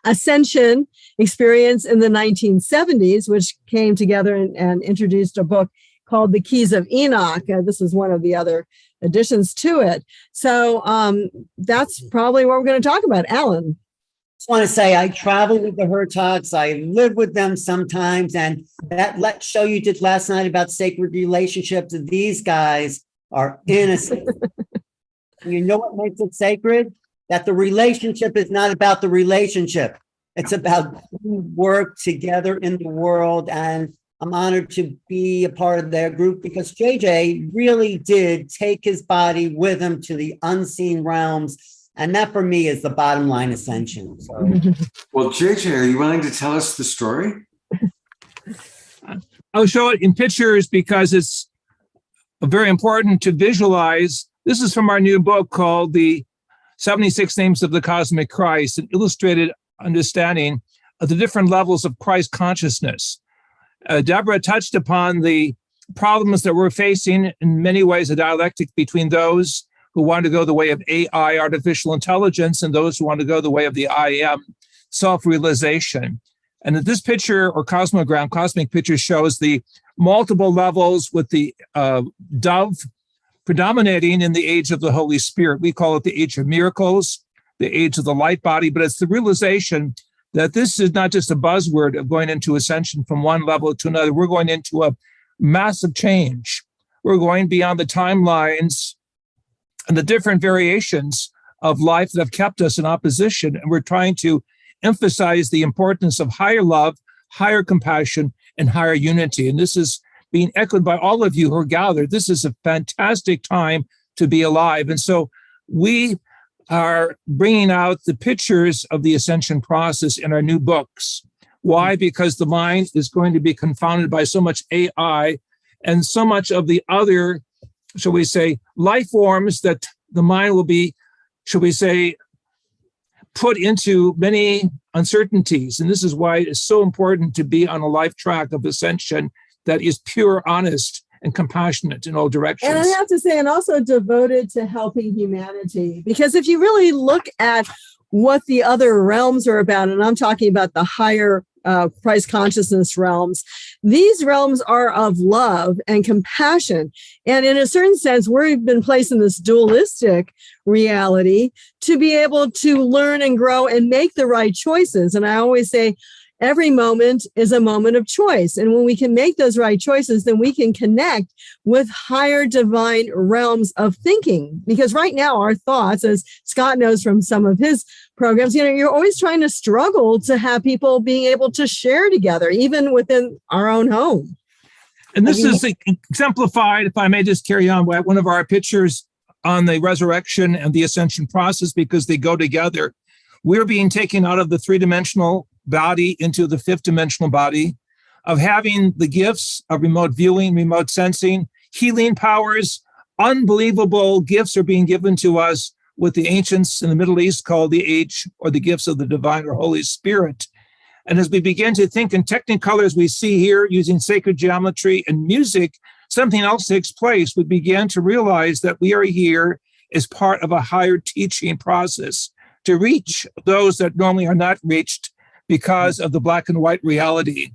Ascension experience in the 1970s, which came together and introduced a book called The Keys of Enoch. This is one of the other additions to it. So that's probably what we're going to talk about. Alan. Just want to say I travel with the Hurtaks. I live with them sometimes. And that show you did last night about sacred relationships, these guys are innocent. You know what makes it sacred? That the relationship is not about the relationship. It's about work together in the world. And I'm honored to be a part of their group because JJ really did take his body with him to the unseen realms. And that for me is the bottom line ascension. So. Well, JJ, are you willing to tell us the story? I'll show it in pictures because it's very important to visualize. This is from our new book called The 76 Names of the Cosmic Christ, an illustrated understanding of the different levels of Christ consciousness. Debra touched upon the problems that we're facing, in many ways, a dialectic between those who want to go the way of AI, artificial intelligence, and those who want to go the way of the I am, self-realization. And this picture or cosmogram, cosmic picture, shows the multiple levels with the dove predominating in the age of the Holy Spirit. We call it the age of miracles, the age of the light body, but it's the realization that this is not just a buzzword of going into ascension from one level to another. We're going into a massive change. We're going beyond the timelines and the different variations of life that have kept us in opposition. And we're trying to emphasize the importance of higher love, higher compassion, and higher unity. And this is being echoed by all of you who are gathered. This is a fantastic time to be alive. And so we are bringing out the pictures of the ascension process in our new books. Why? Because the mind is going to be confounded by so much AI and so much of the other, shall we say, life forms that the mind will be, shall we say, put into many uncertainties. And this is why it's so important to be on a life track of ascension that is pure, honest, and compassionate in all directions. And I have to say, and also devoted to helping humanity. Because if you really look at what the other realms are about, and I'm talking about the higher Christ consciousness realms, these realms are of love and compassion. And in a certain sense, we've been placed in this dualistic reality to be able to learn and grow and make the right choices. And I always say, every moment is a moment of choice. And when we can make those right choices, then we can connect with higher divine realms of thinking. Because right now, our thoughts, as Scott knows from some of his programs, you're always trying to struggle to have people being able to share together, even within our own home. And this is exemplified, if I may just carry on, by one of our pictures on the resurrection and the ascension process, because they go together. We're being taken out of the three-dimensional body into the fifth-dimensional body, of having the gifts of remote viewing, remote sensing, healing powers. Unbelievable gifts are being given to us what the ancients in the Middle East called the age or the gifts of the divine or Holy Spirit. And as we begin to think in technicolor, as we see here, using sacred geometry and music, something else takes place. We begin to realize that we are here as part of a higher teaching process to reach those that normally are not reached because of the black and white reality.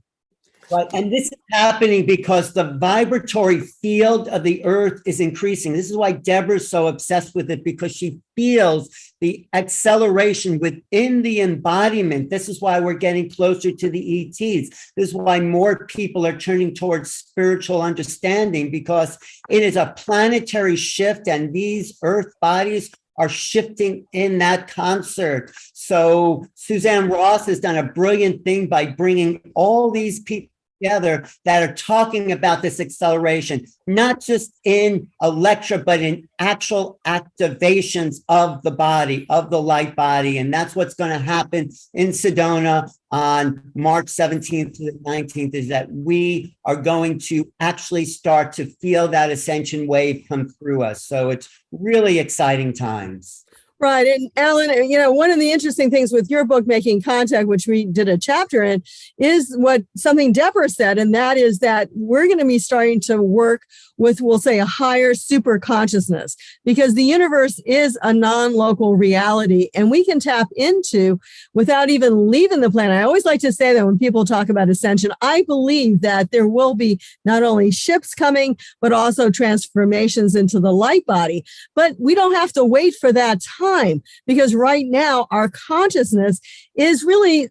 Right. And this is happening because the vibratory field of the earth is increasing. This is why Debra's so obsessed with it, because she feels the acceleration within the embodiment. This is why we're getting closer to the ETs. This is why more people are turning towards spiritual understanding, because it is a planetary shift, and these earth bodies are shifting in that concert. So Suzanne Ross has done a brilliant thing by bringing all these people together that are talking about this acceleration, not just in a lecture, but in actual activations of the body, of the light body. And that's what's going to happen in Sedona on March 17th to the 19th, is that we are going to actually start to feel that ascension wave come through us. So it's really exciting times. Right. And Alan, one of the interesting things with your book, Making Contact, which we did a chapter in, is something Debra said, and that is that we're going to be starting to work with, we'll say, a higher super consciousness, because the universe is a non-local reality, and we can tap into without even leaving the planet. I always like to say that when people talk about ascension, I believe that there will be not only ships coming, but also transformations into the light body. But we don't have to wait for that time, because right now our consciousness is really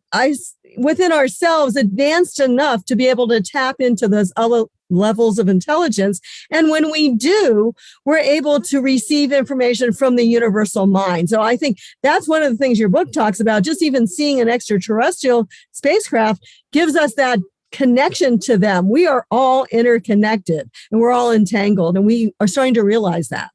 within ourselves advanced enough to be able to tap into those other levels of intelligence. And when we do, we're able to receive information from the universal mind. So I think that's one of the things your book talks about. Just even seeing an extraterrestrial spacecraft gives us that connection to them. We are all interconnected and we're all entangled, and we are starting to realize that.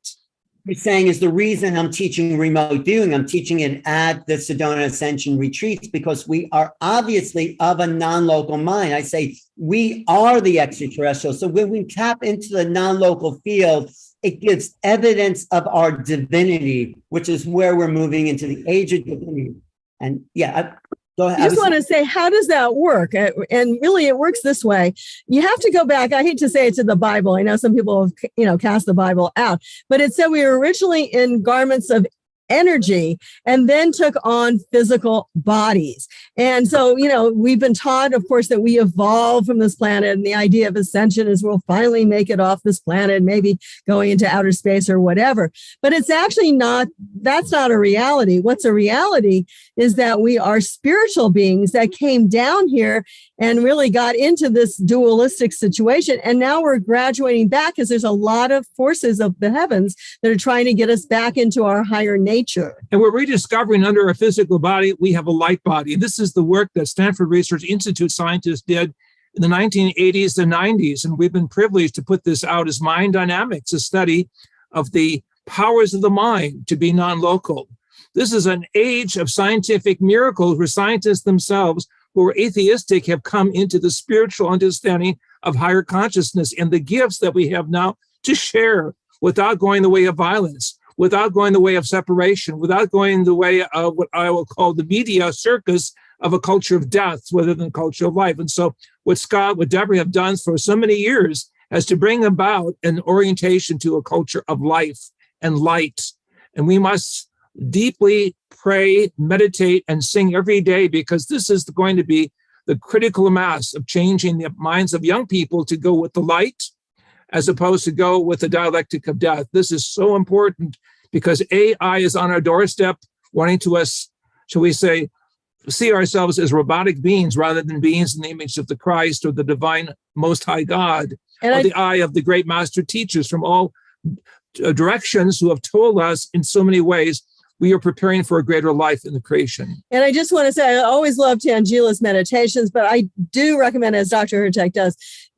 You're saying is the reason I'm teaching remote viewing. I'm teaching it at the Sedona Ascension retreats because we are obviously of a non-local mind. I say we are the extraterrestrial. So when we tap into the non-local field, it gives evidence of our divinity, which is where we're moving into the age of divinity. And go ahead. I just want to say, how does that work? And really, it works this way. You have to go back. I hate to say it, to the Bible. I know some people have, cast the Bible out, but it said we were originally in garments of energy and then took on physical bodies. And so, we've been taught, of course, that we evolved from this planet, and the idea of ascension is we'll finally make it off this planet, maybe going into outer space or whatever. But it's actually that's not a reality. What's a reality is that we are spiritual beings that came down here and really got into this dualistic situation. And now we're graduating back because there's a lot of forces of the heavens that are trying to get us back into our higher nature. And we're rediscovering under our physical body, we have a light body. And this is the work that Stanford Research Institute scientists did in the 1980s and 90s. And we've been privileged to put this out as Mind Dynamics, a study of the powers of the mind to be non-local. This is an age of scientific miracles where scientists themselves who are atheistic have come into the spiritual understanding of higher consciousness and the gifts that we have now to share without going the way of violence, without going the way of separation, without going the way of what I will call the media circus of a culture of death rather than a culture of life. And so what Debra have done for so many years is to bring about an orientation to a culture of life and light. And we must deeply pray, meditate, and sing every day, because this is going to be the critical mass of changing the minds of young people to go with the light as opposed to go with the dialectic of death. This is so important because AI is on our doorstep, wanting to us, shall we say, see ourselves as robotic beings rather than beings in the image of the Christ or the divine Most High God, or the eye of the great master teachers from all directions who have told us in so many ways we are preparing for a greater life in the creation. And I just want to say, I always love Tanjalia's meditations, but I do recommend, as Dr. Hurtak does,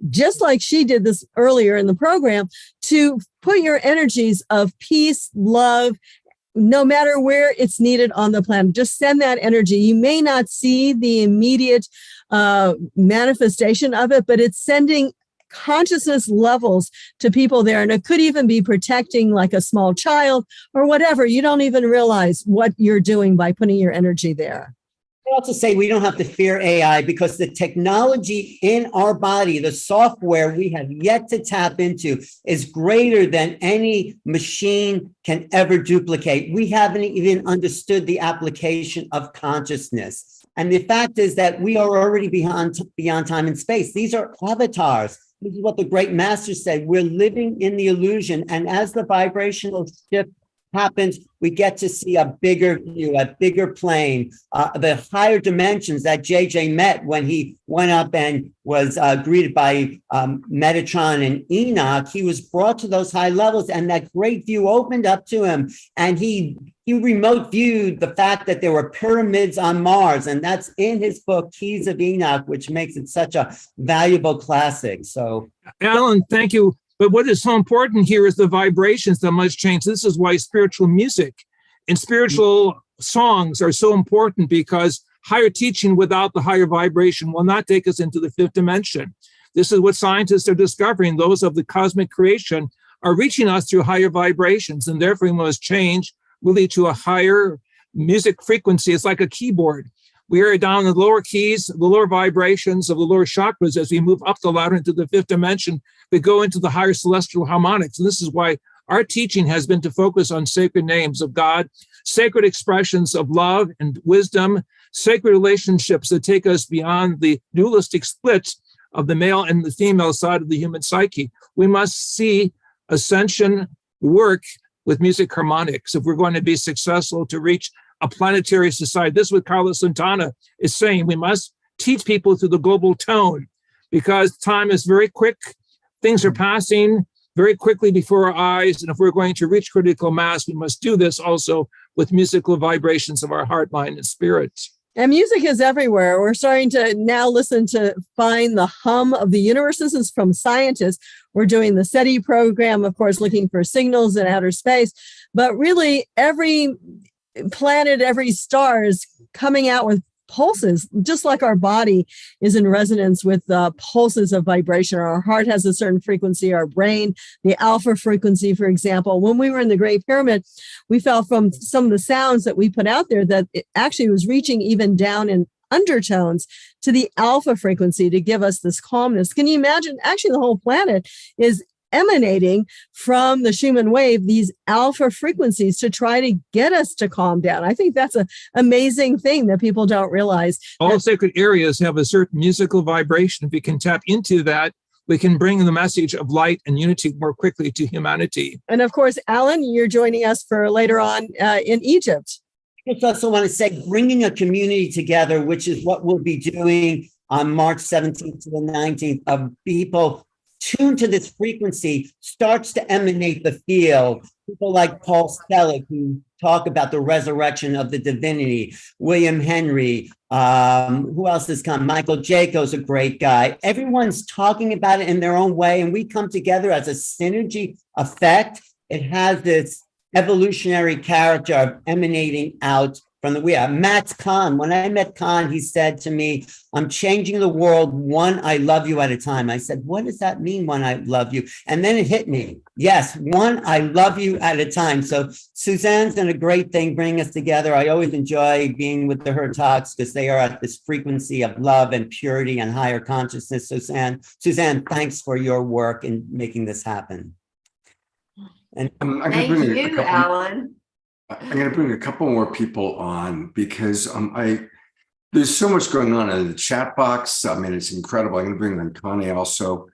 just like she did this earlier in the program, to put your energies of peace, love, no matter where it's needed on the planet. Just send that energy. You may not see the immediate manifestation of it, but it's sending consciousness levels to people there. And it could even be protecting like a small child or whatever. You don't even realize what you're doing by putting your energy there. I also say we don't have to fear AI because the technology in our body, the software we have yet to tap into, is greater than any machine can ever duplicate. We haven't even understood the application of consciousness. And the fact is that we are already beyond time and space. These are avatars. This is what the great master said. We're living in the illusion. And as the vibrational shift happens, we get to see a bigger view, a bigger plane, the higher dimensions that JJ met when he went up and was greeted by Metatron and Enoch. He was brought to those high levels, and that great view opened up to him, and he remote viewed the fact that there were pyramids on Mars, and that's in his book, Keys of Enoch, which makes it such a valuable classic. So, Alan, thank you. But what is so important here is the vibrations that must change. This is why spiritual music and spiritual songs are so important, because higher teaching without the higher vibration will not take us into the fifth dimension. This is what scientists are discovering. Those of the cosmic creation are reaching us through higher vibrations, and therefore we must change really to a higher music frequency. It's like a keyboard. We are down in the lower keys, the lower vibrations of the lower chakras. As we move up the ladder into the fifth dimension, we go into the higher celestial harmonics. And this is why our teaching has been to focus on sacred names of God, sacred expressions of love and wisdom, sacred relationships that take us beyond the dualistic splits of the male and the female side of the human psyche. We must see ascension work with music harmonics if we're going to be successful to reach a planetary society. This is what Carlos Santana is saying. We must teach people through the global tone, because time is very quick. Things are passing very quickly before our eyes. And if we're going to reach critical mass, we must do this also with musical vibrations of our heart, mind, and spirit. And music is everywhere. We're starting to now listen to find the hum of the universe. This is from scientists. We're doing the SETI program, of course, looking for signals in outer space. But really, every planet, every star is coming out with pulses, just like our body is in resonance with pulses of vibration. Our heart has a certain frequency, our brain, the alpha frequency, for example. When we were in the Great Pyramid, we felt from some of the sounds that we put out there that it actually was reaching even down in undertones to the alpha frequency to give us this calmness. Can you imagine? Actually, the whole planet is emanating from the Schumann wave, these alpha frequencies to try to get us to calm down. I think that's an amazing thing that people don't realize. All sacred areas have a certain musical vibration. If we can tap into that, we can bring the message of light and unity more quickly to humanity. And of course, Alan, you're joining us for later on in Egypt. I just also want to say, bringing a community together, which is what we'll be doing on March 17th to the 19th, of people tuned to this frequency, starts to emanate the field. People like Paul Selig, who talk about the resurrection of the divinity, William Henry, who else has come? Michael Jaco's a great guy. Everyone's talking about it in their own way, and we come together as a synergy effect. It has this evolutionary character of emanating out from Matt Kahn. When I met Kahn, he said to me, I'm changing the world one I love you at a time. I said, what does that mean, one I love you? And then it hit me. Yes, one I love you at a time. So Suzanne's done a great thing bringing us together. I always enjoy being with the Hurtaks because they are at this frequency of love and purity and higher consciousness. Suzanne, thanks for your work in making this happen. And thank you, Alan. I'm going to bring a couple more people on because there's so much going on in the chat box. I mean, it's incredible. I'm going to bring on Connie also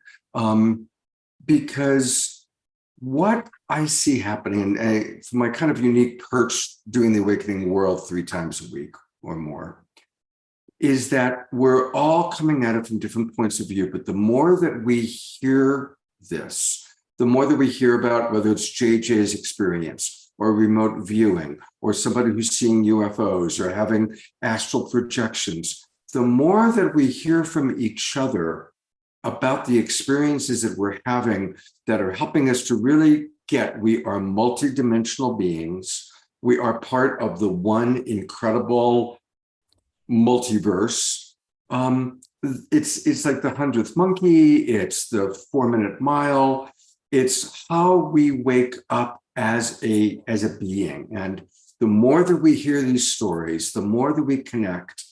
because what I see happening, and from my kind of unique perch doing the Awakening World 3 times a week or more, is that we're all coming at it from different points of view. But the more that we hear this, the more that we hear about whether it's JJ's experience, or remote viewing, or somebody who's seeing UFOs or having astral projections, the more that we hear from each other about the experiences that we're having that are helping us to really get, we are multidimensional beings. We are part of the one incredible multiverse. It's like the 100th monkey, it's the 4-minute mile. It's how we wake up as a being. And the more that we hear these stories, the more that we connect.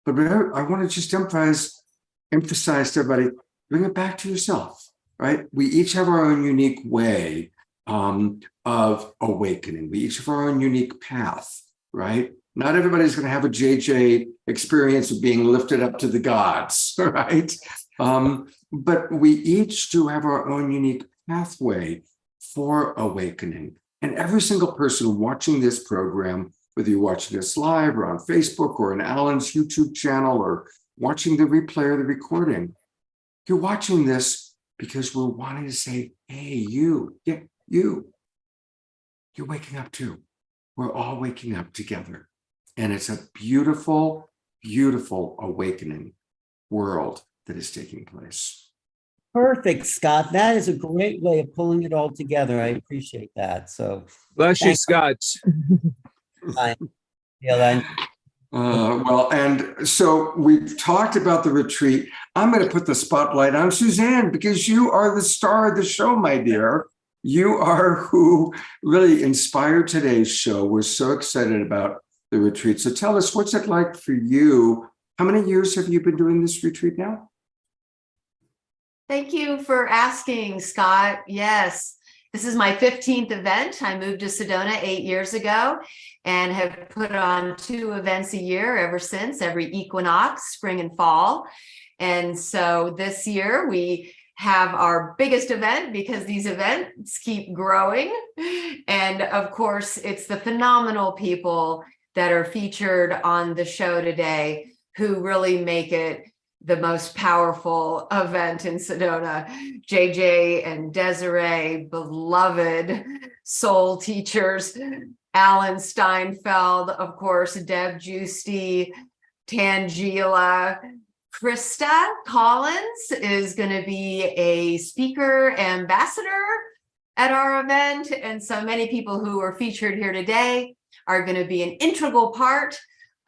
But I want to just emphasize to everybody, bring it back to yourself, right? We each have our own unique way of awakening. We each have our own unique path, right? Not everybody's going to have a JJ experience of being lifted up to the gods, right? But we each do have our own unique pathway for awakening. And every single person watching this program, whether you're watching this live or on Facebook or in Alan's YouTube channel or watching the replay or the recording, you're watching this because we're wanting to say, hey, you, yeah, you're waking up too. We're all waking up together. And it's a beautiful, beautiful awakening world that is taking place. Perfect, Scott. That is a great way of pulling it all together. I appreciate that. So, Bless you, Scott. I feel that. Well, and so we've talked about the retreat. I'm going to put the spotlight on Suzanne because you are the star of the show, my dear. You are who really inspired today's show. We're so excited about the retreat. So tell us, what's it like for you? How many years have you been doing this retreat now? Thank you for asking, Scott. Yes, this is my 15th event. I moved to Sedona 8 years ago and have put on 2 events a year ever since, every equinox, spring and fall. And so this year we have our biggest event because these events keep growing. And of course, it's the phenomenal people that are featured on the show today who really make it the most powerful event in Sedona. JJ and Desiree, beloved soul teachers. Alan Steinfeld, of course, Deb Guisti, Tanjalia. Krista Collins is going to be a speaker ambassador at our event. And so many people who are featured here today are going to be an integral part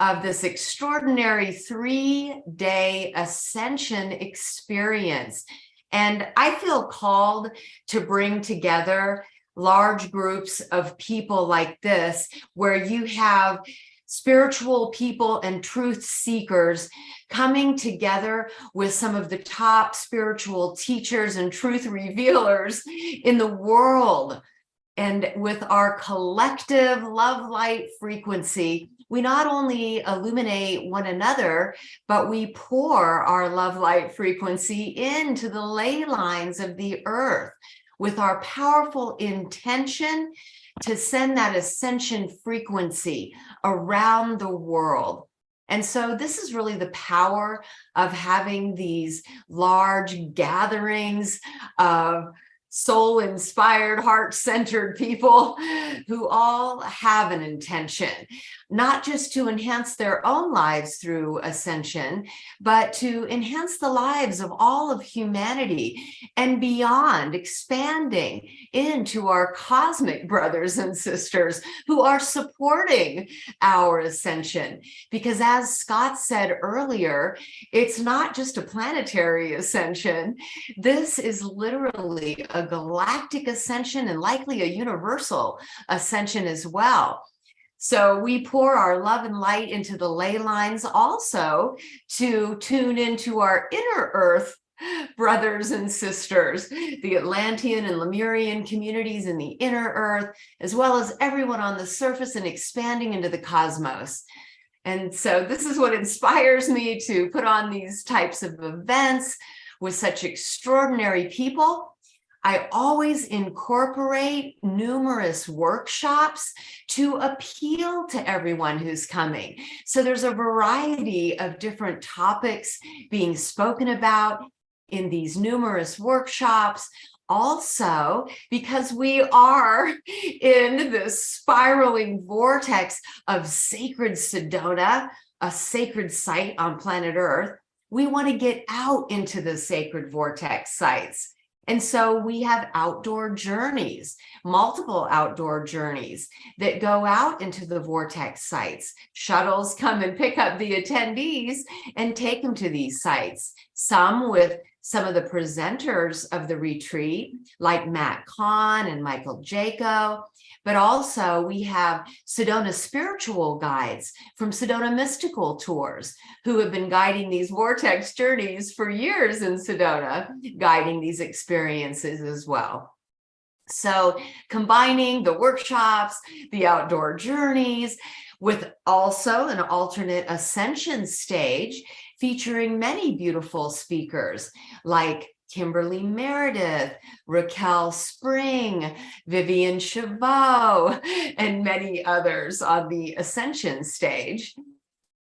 of this extraordinary 3-day Ascension experience. And I feel called to bring together large groups of people like this, where you have spiritual people and truth seekers coming together with some of the top spiritual teachers and truth revealers in the world. And with our collective love light frequency, we not only illuminate one another, but we pour our love light frequency into the ley lines of the earth with our powerful intention to send that ascension frequency around the world. And so this is really the power of having these large gatherings of soul-inspired, heart-centered people who all have an intention, not just to enhance their own lives through ascension, but to enhance the lives of all of humanity and beyond, expanding into our cosmic brothers and sisters who are supporting our ascension. Because as Scott said earlier, it's not just a planetary ascension. This is literally a galactic ascension and likely a universal ascension as well. So we pour our love and light into the ley lines also to tune into our inner earth brothers and sisters, the Atlantean and Lemurian communities in the inner earth, as well as everyone on the surface and expanding into the cosmos. And so this is what inspires me to put on these types of events with such extraordinary people. I always incorporate numerous workshops to appeal to everyone who's coming. So there's a variety of different topics being spoken about in these numerous workshops. Also, because we are in this spiraling vortex of sacred Sedona, a sacred site on planet Earth, we want to get out into the sacred vortex sites. And so we have outdoor journeys, multiple outdoor journeys that go out into the vortex sites. Shuttles come and pick up the attendees and take them to these sites. Some with some of the presenters of the retreat, like Matt Kahn and Michael Jaco, but also we have Sedona spiritual guides from Sedona Mystical Tours who have been guiding these vortex journeys for years in Sedona, guiding these experiences as well. So combining the workshops, the outdoor journeys, with also an alternate ascension stage featuring many beautiful speakers like Kimberly Meredith, Raquel Spring, Vivian Chabot, and many others on the Ascension stage.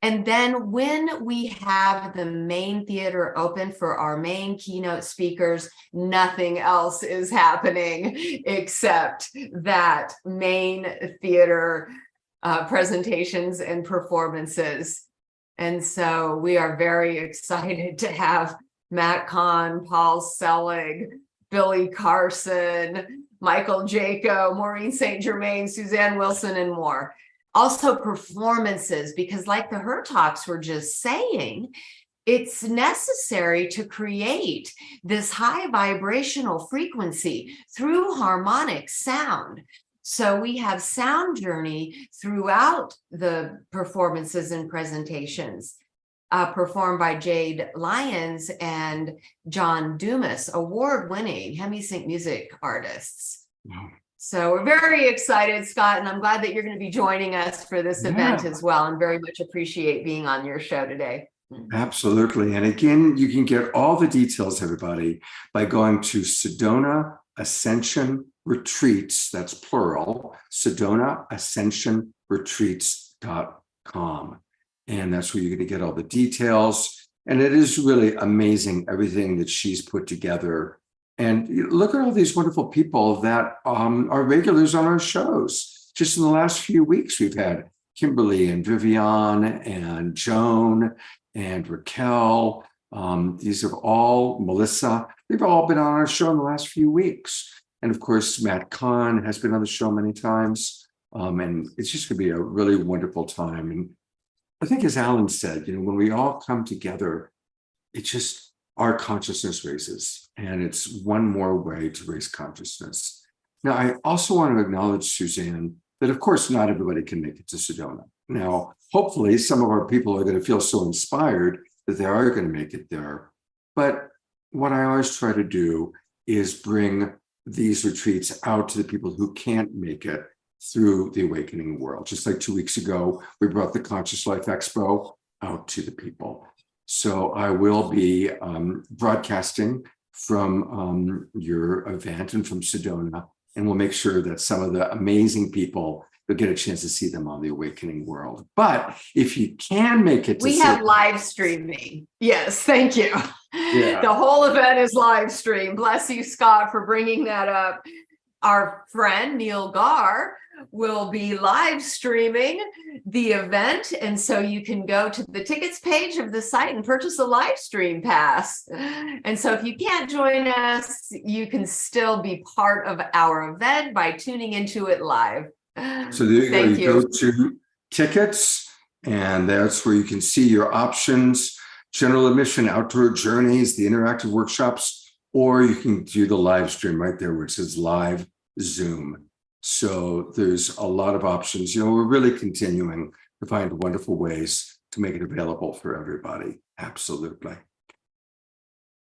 And then when we have the main theater open for our main keynote speakers, nothing else is happening except that main theater presentations and performances. And so we are very excited to have Matt Kahn, Paul Selig, Billy Carson, Michael Jaco, Maureen St. Germain, Suzanne Wilson, and more. Also performances, because like the Hurtaks were just saying, it's necessary to create this high vibrational frequency through harmonic sound. So we have sound journey throughout the performances and presentations, performed by Jade Lyons and John Dumas, award-winning Hemisync music artists. Wow. So we're very excited, Scott, and I'm glad that you're going to be joining us for this event as well, and very much appreciate being on your show today. Absolutely. And again, you can get all the details, everybody, by going to Sedona Ascension Retreats, that's plural, Sedona Ascension Retreats.com. And that's where you're going to get all the details. And it is really amazing, everything that she's put together. And look at all these wonderful people that are regulars on our shows. Just in the last few weeks, we've had Kimberly and Vivian and Joan and Raquel. These have all, Melissa, they've all been on our show in the last few weeks. And of course, Matt Kahn has been on the show many times. And it's just going to be a really wonderful time. And I think, as Alan said, when we all come together, it's just our consciousness raises, and it's one more way to raise consciousness. Now, I also want to acknowledge, Suzanne, that of course not everybody can make it to Sedona. Now, hopefully some of our people are going to feel so inspired that they are going to make it there. But what I always try to do is bring these retreats out to the people who can't make it through the Awakening World. Just like 2 weeks ago, we brought the Conscious Life Expo out to the people. So I will be broadcasting from your event and from Sedona, and we'll make sure that some of the amazing people will get a chance to see them on the Awakening World. But if you can make it to we have live streaming. Yes, thank you. Yeah. The whole event is live stream. Bless you, Scott, for bringing that up. Our friend Neil Gar will be live streaming the event, and so you can go to the tickets page of the site and purchase a live stream pass. And so if you can't join us, you can still be part of our event by tuning into it live. So there you go to tickets, and that's where you can see your options: general admission, outdoor journeys, the interactive workshops, or you can do the live stream right there where it says live Zoom. So there's a lot of options. We're really continuing to find wonderful ways to make it available for everybody. Absolutely.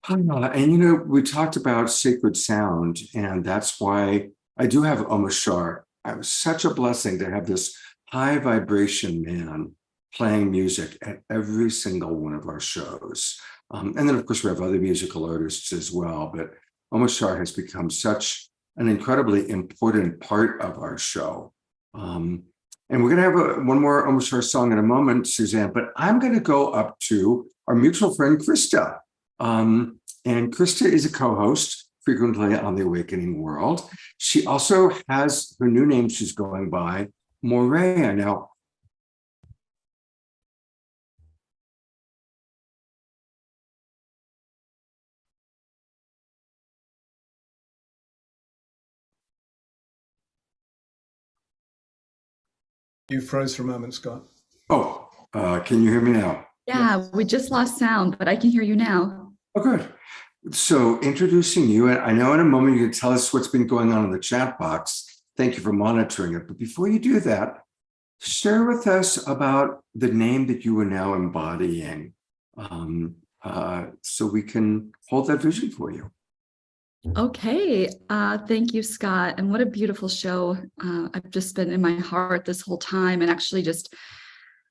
And we talked about sacred sound, and that's why I do have Omashar. It was such a blessing to have this high vibration man playing music at every single one of our shows. And then, of course, we have other musical artists as well. But Omashar has become such an incredibly important part of our show. And we're going to have one more Omashar song in a moment, Suzanne, but I'm going to go up to our mutual friend, Krista. And Krista is a co-host frequently on The Awakening World. She also has her new name she's going by, Morea. Now, You froze for a moment, Scott. Can you hear me now? Yeah, we just lost sound, but I can hear you now. Oh, good. So introducing you, and I know in a moment you can tell us what's been going on in the chat box. Thank you for monitoring it. But before you do that, share with us about the name that you are now embodying, so we can hold that vision for you. Okay. Thank you, Scott. And what a beautiful show. I've just been in my heart this whole time, and actually just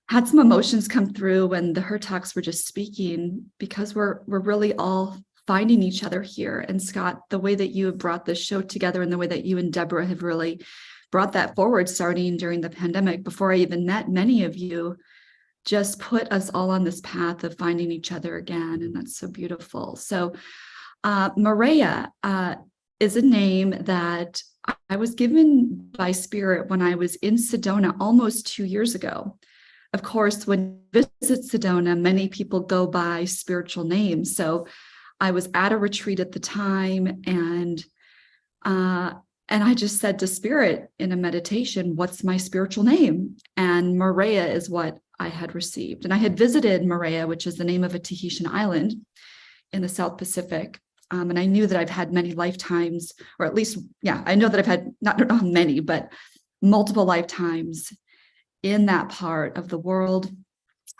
had some emotions come through when the Hurtaks were just speaking, because we're really all finding each other here. And Scott, the way that you have brought this show together and the way that you and Debra have really brought that forward starting during the pandemic, before I even met many of you, just put us all on this path of finding each other again. And that's so beautiful. So Maria is a name that I was given by Spirit when I was in Sedona almost 2 years ago. Of course, when you visit Sedona, many people go by spiritual names. So I was at a retreat at the time, and I just said to Spirit in a meditation, what's my spiritual name? And Maria is what I had received. And I had visited Maria, which is the name of a Tahitian island in the South Pacific. And I knew that I've had many lifetimes, or at least, I know that I've had not many, but multiple lifetimes in that part of the world.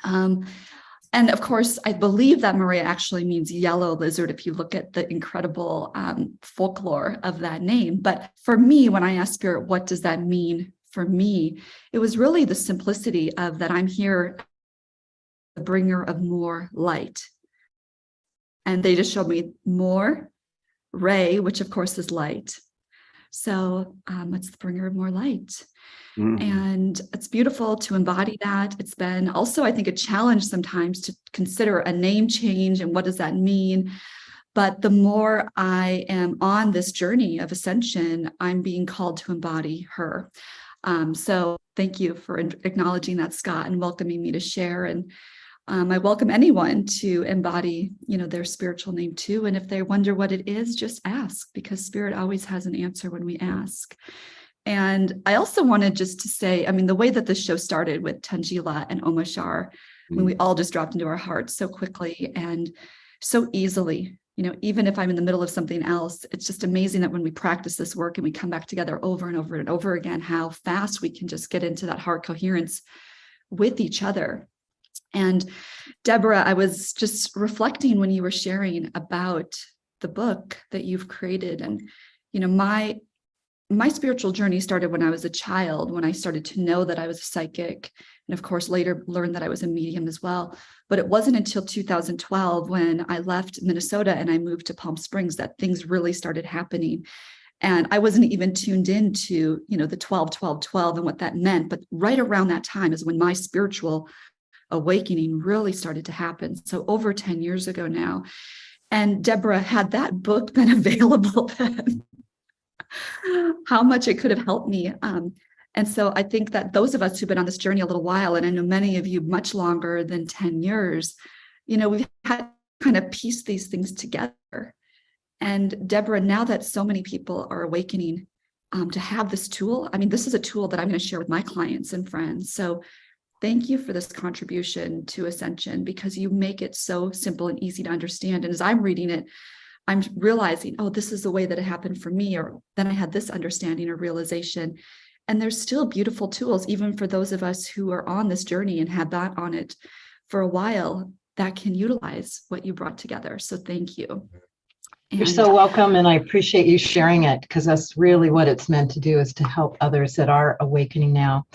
And of course, I believe that Maria actually means yellow lizard if you look at the incredible folklore of that name. But for me, when I asked Spirit, what does that mean for me? It was really the simplicity of that I'm here, the bringer of more light. And they just showed me more ray, which of course is light. So it's the bringer of more light. And it's beautiful to embody that. It's been also, I think, a challenge sometimes to consider a name change and what does that mean. But the more I am on this journey of ascension, I'm being called to embody her. So thank you for acknowledging that, Scott, and welcoming me to share. And I welcome anyone to embody, their spiritual name too. And if they wonder what it is, just ask, because Spirit always has an answer when we ask. And I also wanted just to say, the way that this show started with Tanjalia and Omashar, when we all just dropped into our hearts so quickly and so easily, even if I'm in the middle of something else, it's just amazing that when we practice this work and we come back together over and over and over again, how fast we can just get into that heart coherence with each other. And Debra, I was just reflecting when you were sharing about the book that you've created. And, my spiritual journey started when I was a child, when I started to know that I was a psychic, and of course later learned that I was a medium as well. But it wasn't until 2012 when I left Minnesota and I moved to Palm Springs that things really started happening. And I wasn't even tuned into, the 12, 12, 12 and what that meant. But right around that time is when my spiritual awakening really started to happen. So over 10 years ago now. And Debra, had that book been available then, how much it could have helped me. And so I think that those of us who've been on this journey a little while, and I know many of you much longer than 10 years, we've had to kind of piece these things together. And Debra, now that so many people are awakening to have this tool, this is a tool that I'm going to share with my clients and friends. So thank you for this contribution to Ascension, because you make it so simple and easy to understand. And as I'm reading it, I'm realizing, oh, this is the way that it happened for me, or then I had this understanding or realization. And there's still beautiful tools, even for those of us who are on this journey and have that on it for a while, that can utilize what you brought together. So thank you. You're so welcome. And I appreciate you sharing it, because that's really what it's meant to do, is to help others that are awakening now.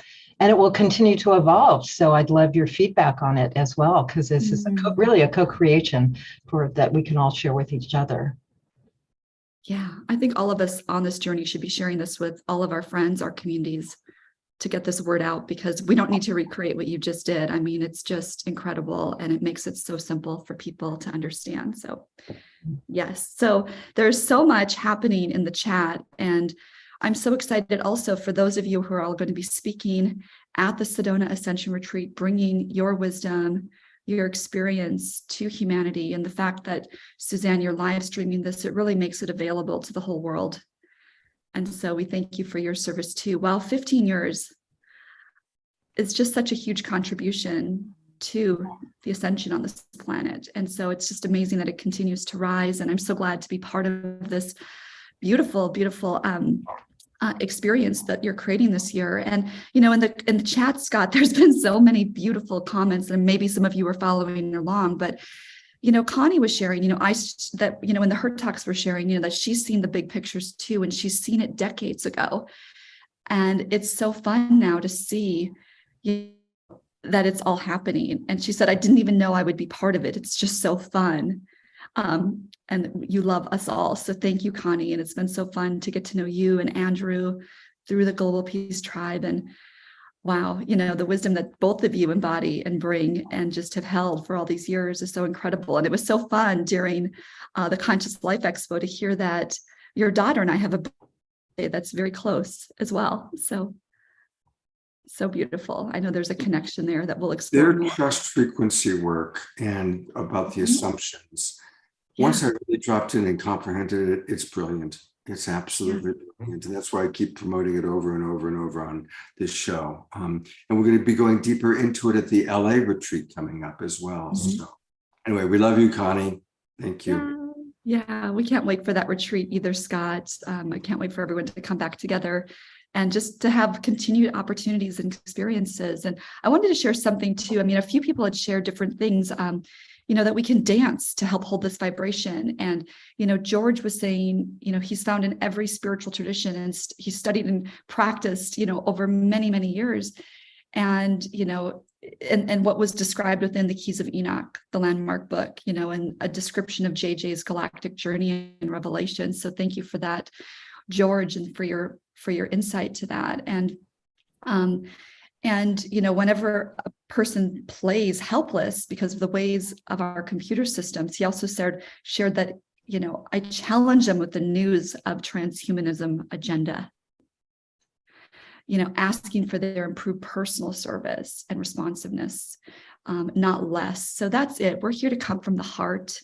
And it will continue to evolve. So I'd love your feedback on it as well, because this is really a co-creation that we can all share with each other. Yeah, I think all of us on this journey should be sharing this with all of our friends, our communities, to get this word out, because we don't need to recreate what you just did. It's just incredible, and it makes it so simple for people to understand. So yes, so there's so much happening in the chat, and I'm so excited also for those of you who are all going to be speaking at the Sedona Ascension Retreat, bringing your wisdom, your experience to humanity. And the fact that, Suzanne, you're live streaming this, it really makes it available to the whole world. And so we thank you for your service too. Wow, 15 years is just such a huge contribution to the ascension on this planet. And so it's just amazing that it continues to rise. And I'm so glad to be part of this beautiful, beautiful experience that you're creating this year. And in the chat, Scott, there's been so many beautiful comments, and maybe some of you are following along, but Connie was sharing, when the Hurtaks were sharing, that she's seen the big pictures too, and she's seen it decades ago. And it's so fun now to see that it's all happening. And she said, I didn't even know I would be part of it. It's just so fun. And you love us all. So thank you, Connie. And it's been so fun to get to know you and Andrew through the Global Peace Tribe. And wow, the wisdom that both of you embody and bring and just have held for all these years is so incredible. And it was so fun during the Conscious Life Expo to hear that your daughter and I have a birthday that's very close as well. So beautiful. I know there's a connection there that we'll explore Their more. trust frequency work and about the assumptions. Yeah. Once I really dropped in and comprehended it, it's brilliant. It's absolutely brilliant. And that's why I keep promoting it over and over and over on this show. And we're going to be going deeper into it at the LA retreat coming up as well. So anyway, we love you, Connie. Thank you. Yeah, we can't wait for that retreat either, Scott. I can't wait for everyone to come back together and just to have continued opportunities and experiences. And I wanted to share something too. I mean, a few people had shared different things, that we can dance to help hold this vibration. And, George was saying, he's found in every spiritual tradition and he studied and practiced, over many, many years. And, and what was described within the Keys of Enoch, the landmark book, and a description of JJ's galactic journey and revelation. So thank you for that, George, and for your insight to that. And whenever a person plays helpless because of the ways of our computer systems, he also shared that, I challenge them with the news of transhumanism agenda, asking for their improved personal service and responsiveness, not less. So that's it. We're here to come from the heart.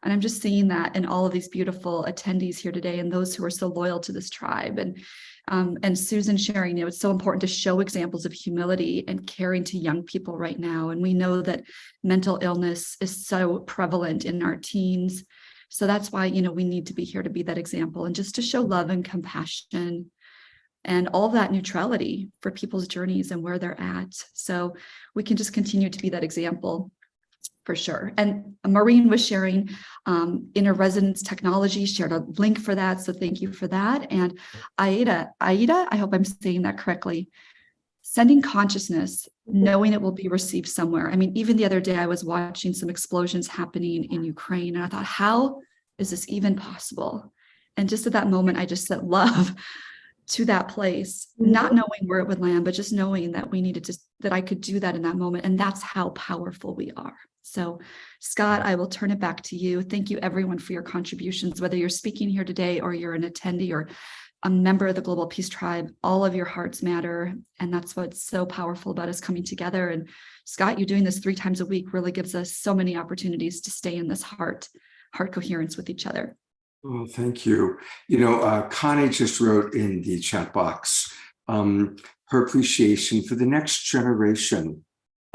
And I'm just seeing that in all of these beautiful attendees here today and those who are so loyal to this tribe. And Susan sharing, it's so important to show examples of humility and caring to young people right now. And we know that mental illness is so prevalent in our teens. So that's why, we need to be here to be that example and just to show love and compassion and all that neutrality for people's journeys and where they're at. So we can just continue to be that example. For sure. And Maureen was sharing inner resonance technology, shared a link for that. So thank you for that. And Aida, I hope I'm saying that correctly. Sending consciousness, knowing it will be received somewhere. I mean, even the other day, I was watching some explosions happening in Ukraine, and I thought, how is this even possible? And just at that moment, I just sent love to that place, not knowing where it would land, but just knowing that that I could do that in that moment. And that's how powerful we are. So Scott, I will turn it back to you. Thank you everyone for your contributions, whether you're speaking here today or you're an attendee or a member of the Global Peace Tribe. All of your hearts matter. And that's what's so powerful about us coming together. And Scott, you doing this 3 times a week really gives us so many opportunities to stay in this heart coherence with each other. Oh, thank you. Connie just wrote in the chat box her appreciation for the next generation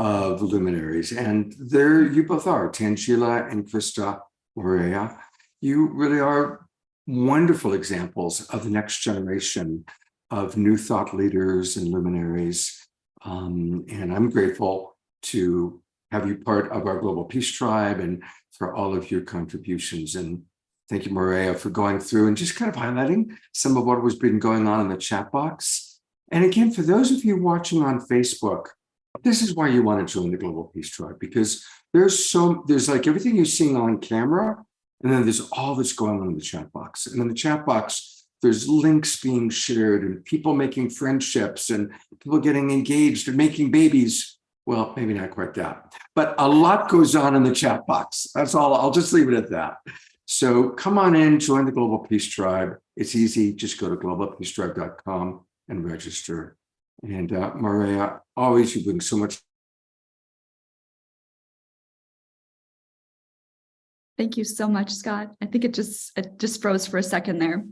of luminaries. And there you both are, Tanjalia and Krista Morea. You really are wonderful examples of the next generation of new thought leaders and luminaries. And I'm grateful to have you part of our Global Peace Tribe and for all of your contributions. And thank you, Morea, for going through and just kind of highlighting some of what was been going on in the chat box. And again, for those of you watching on Facebook, this is why you want to join the Global Peace Tribe, because there's like everything you're seeing on camera, and then there's all that's going on in the chat box. And in the chat box, there's links being shared and people making friendships and people getting engaged and making babies. Well, maybe not quite that, but a lot goes on in the chat box. That's all. I'll just leave it at that. So come on in, join the Global Peace Tribe. It's easy. Just go to globalpeacetribe.com and register. And Morea, always you bring so much. Thank you so much, Scott. I think it just froze for a second there.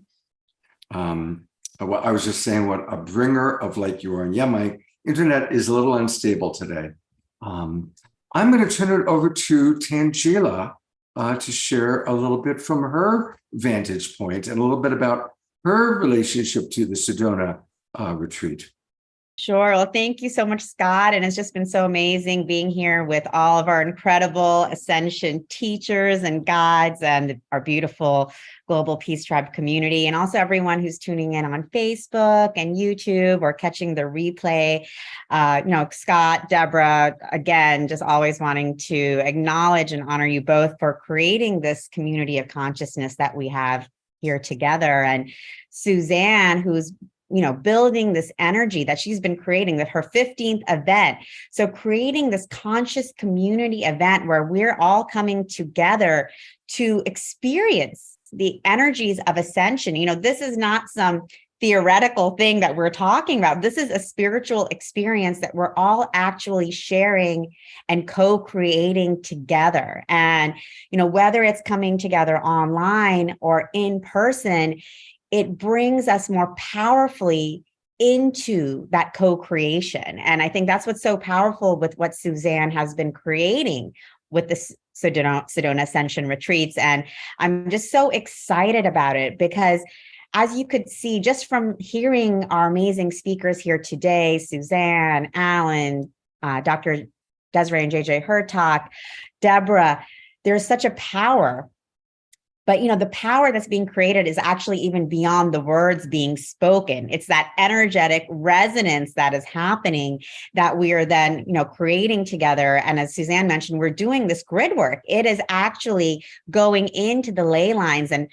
I was just saying what a bringer of light you are. And yeah, my internet is a little unstable today. I'm going to turn it over to Tanjalia to share a little bit from her vantage point and a little bit about her relationship to the Sedona retreat. Sure. Well, thank you so much, Scott. And it's just been so amazing being here with all of our incredible Ascension teachers and guides and our beautiful Global Peace Tribe community, and also everyone who's tuning in on Facebook and YouTube or catching the replay. Scott, Debra, again, just always wanting to acknowledge and honor you both for creating this community of consciousness that we have here together. And Suzanne, who's building this energy that she's been creating, that her 15th event. So creating this conscious community event where we're all coming together to experience the energies of ascension. This is not some theoretical thing that we're talking about. This is a spiritual experience that we're all actually sharing and co-creating together. And, whether it's coming together online or in person, it brings us more powerfully into that co-creation. And I think that's what's so powerful with what Suzanne has been creating with the Sedona Ascension retreats. And I'm just so excited about it because, as you could see, just from hearing our amazing speakers here today, Suzanne, Alan, Dr. Desiree and JJ Hurtak, Debra, there's such a power. But, the power that's being created is actually even beyond the words being spoken. It's that energetic resonance that is happening that we are then, creating together. And as Suzanne mentioned, we're doing this grid work. It is actually going into the ley lines, and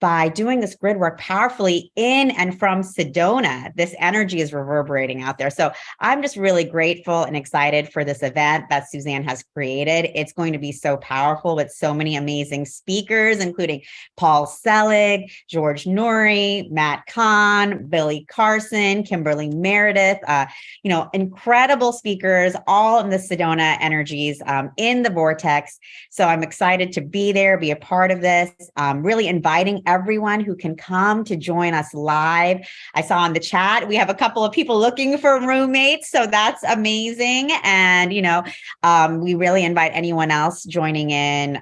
by doing this grid work powerfully in and from Sedona, this energy is reverberating out there. So I'm just really grateful and excited for this event that Suzanne has created. It's going to be so powerful with so many amazing speakers, including Paul Selig, George Norrie, Matt Kahn, Billy Carson, Kimberly Meredith, incredible speakers, all in the Sedona energies in the vortex. So I'm excited to be there, be a part of this, really inviting everyone who can come to join us live. I saw in the chat, we have a couple of people looking for roommates, so that's amazing. And, we really invite anyone else joining in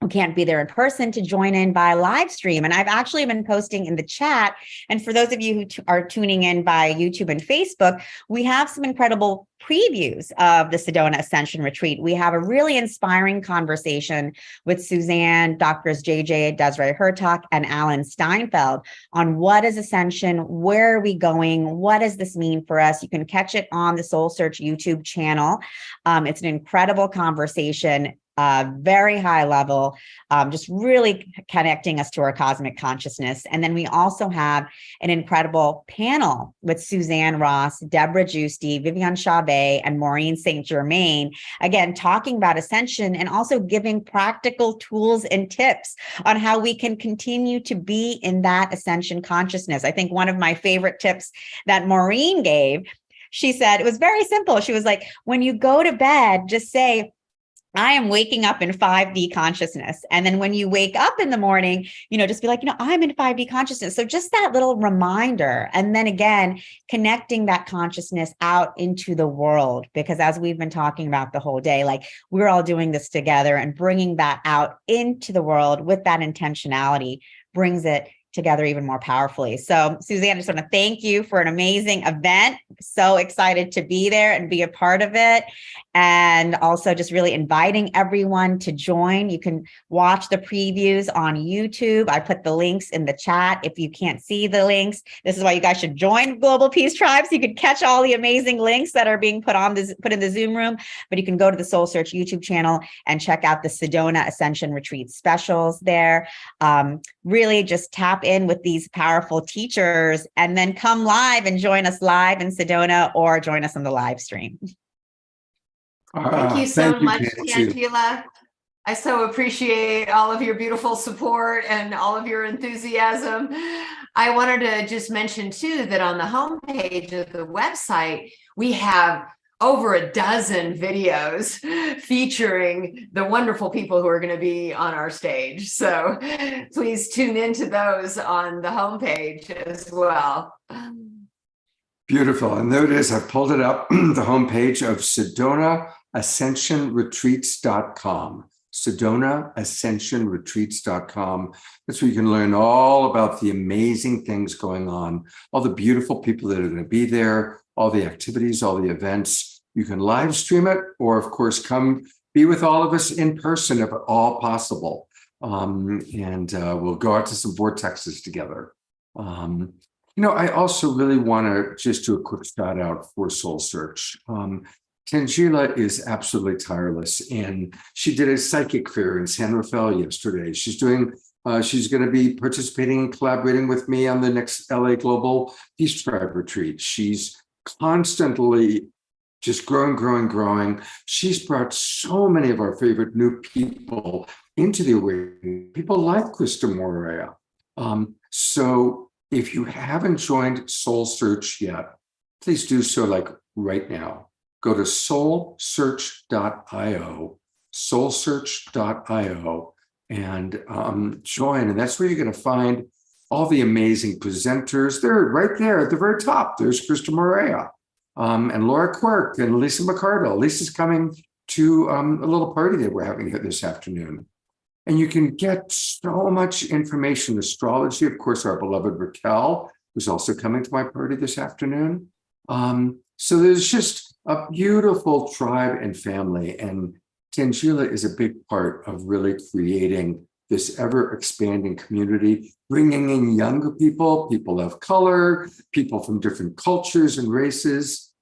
who can't be there in person to join in by live stream. And I've actually been posting in the chat. And for those of you who are tuning in by YouTube and Facebook, we have some incredible previews of the Sedona Ascension Retreat. We have a really inspiring conversation with Suzanne, Drs. JJ Desiree Hurtak, and Alan Steinfeld on what is Ascension, where are we going, what does this mean for us? You can catch it on the Soul Search YouTube channel. It's an incredible conversation. Very high level, just really connecting us to our cosmic consciousness. And then we also have an incredible panel with Suzanne Ross, Debra Guisti, Vivian Chabet, and Maureen St. Germain, again, talking about ascension and also giving practical tools and tips on how we can continue to be in that ascension consciousness. I think one of my favorite tips that Maureen gave, she said, it was very simple. She was like, when you go to bed, just say, I am waking up in 5D consciousness. And then when you wake up in the morning, just be like, I'm in 5D consciousness. So just that little reminder. And then again, connecting that consciousness out into the world, because as we've been talking about the whole day, like we're all doing this together, and bringing that out into the world with that intentionality brings it together even more powerfully. So Suzanne, I just want to thank you for an amazing event. So excited to be there and be a part of it. And also just really inviting everyone to join. You can watch the previews on YouTube. I put the links in the chat. If you can't see the links, this is why you guys should join Global Peace Tribe, so you can catch all the amazing links that are being put in the Zoom room. But you can go to the Soul Search YouTube channel and check out the Sedona Ascension Retreat specials there. Really just tap in with these powerful teachers, and then come live and join us live in Sedona, or join us on the live stream. Thank you so much, Tanjalia. I so appreciate all of your beautiful support and all of your enthusiasm. I wanted to just mention too that on the homepage of the website, we have over a dozen videos featuring the wonderful people who are going to be on our stage. So please tune into those on the homepage as well. Beautiful. And there it is. I've pulled it up, the homepage of SedonaAscensionRetreats.com. SedonaAscensionRetreats.com. That's where you can learn all about the amazing things going on, all the beautiful people that are going to be there, all the activities, all the events. You can live stream it, or of course, come be with all of us in person if at all possible. We'll go out to some vortexes together. I also really want to just do a quick shout out for Soul Search. Tanjalia is absolutely tireless, and she did a psychic fair in San Rafael yesterday. She's going to be participating and collaborating with me on the next LA Global Peace Tribe retreat. She's constantly just growing. She's brought so many of our favorite new people into the awakening, people like Krista Morea. So if you haven't joined Soul Search yet, please do so like right now. Go to soulsearch.io, and join. And that's where you're going to find all the amazing presenters. They're right there at the very top. There's Krista Morea, and Laura Quirk, and Lisa McCardle. Lisa's coming to a little party that we're having here this afternoon. And you can get so much information. Astrology, of course, our beloved Raquel, who's also coming to my party this afternoon. So there's just a beautiful tribe and family. And Tanjalia is a big part of really creating this ever expanding community, bringing in younger people, people of color, people from different cultures and races.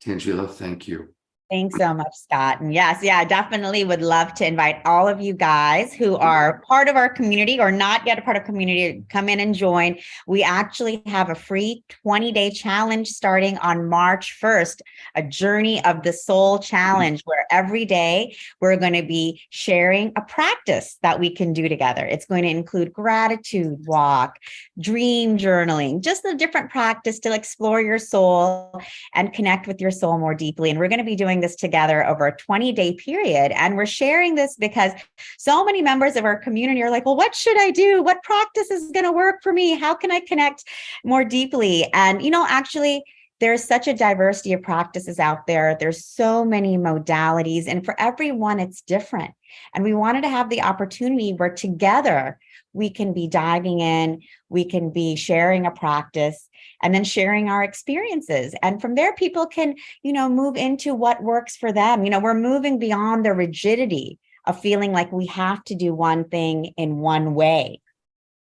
Tanjalia, thank you. Thanks so much, Scott. And yes, definitely would love to invite all of you guys who are part of our community or not yet a part of community to come in and join. We actually have a free 20-day challenge starting on March 1st, a Journey of the Soul challenge, where every day we're going to be sharing a practice that we can do together. It's going to include gratitude walk, dream journaling, just a different practice to explore your soul and connect with your soul more deeply. And we're going to be doing this together over a 20-day period. And we're sharing this because so many members of our community are like, well, what should I do? What practice is going to work for me? How can I connect more deeply? And, actually, there's such a diversity of practices out there. There's so many modalities, and for everyone, it's different. And we wanted to have the opportunity where together we can be diving in, we can be sharing a practice, and then sharing our experiences. And from there, people can, move into what works for them. We're moving beyond the rigidity of feeling like we have to do one thing in one way,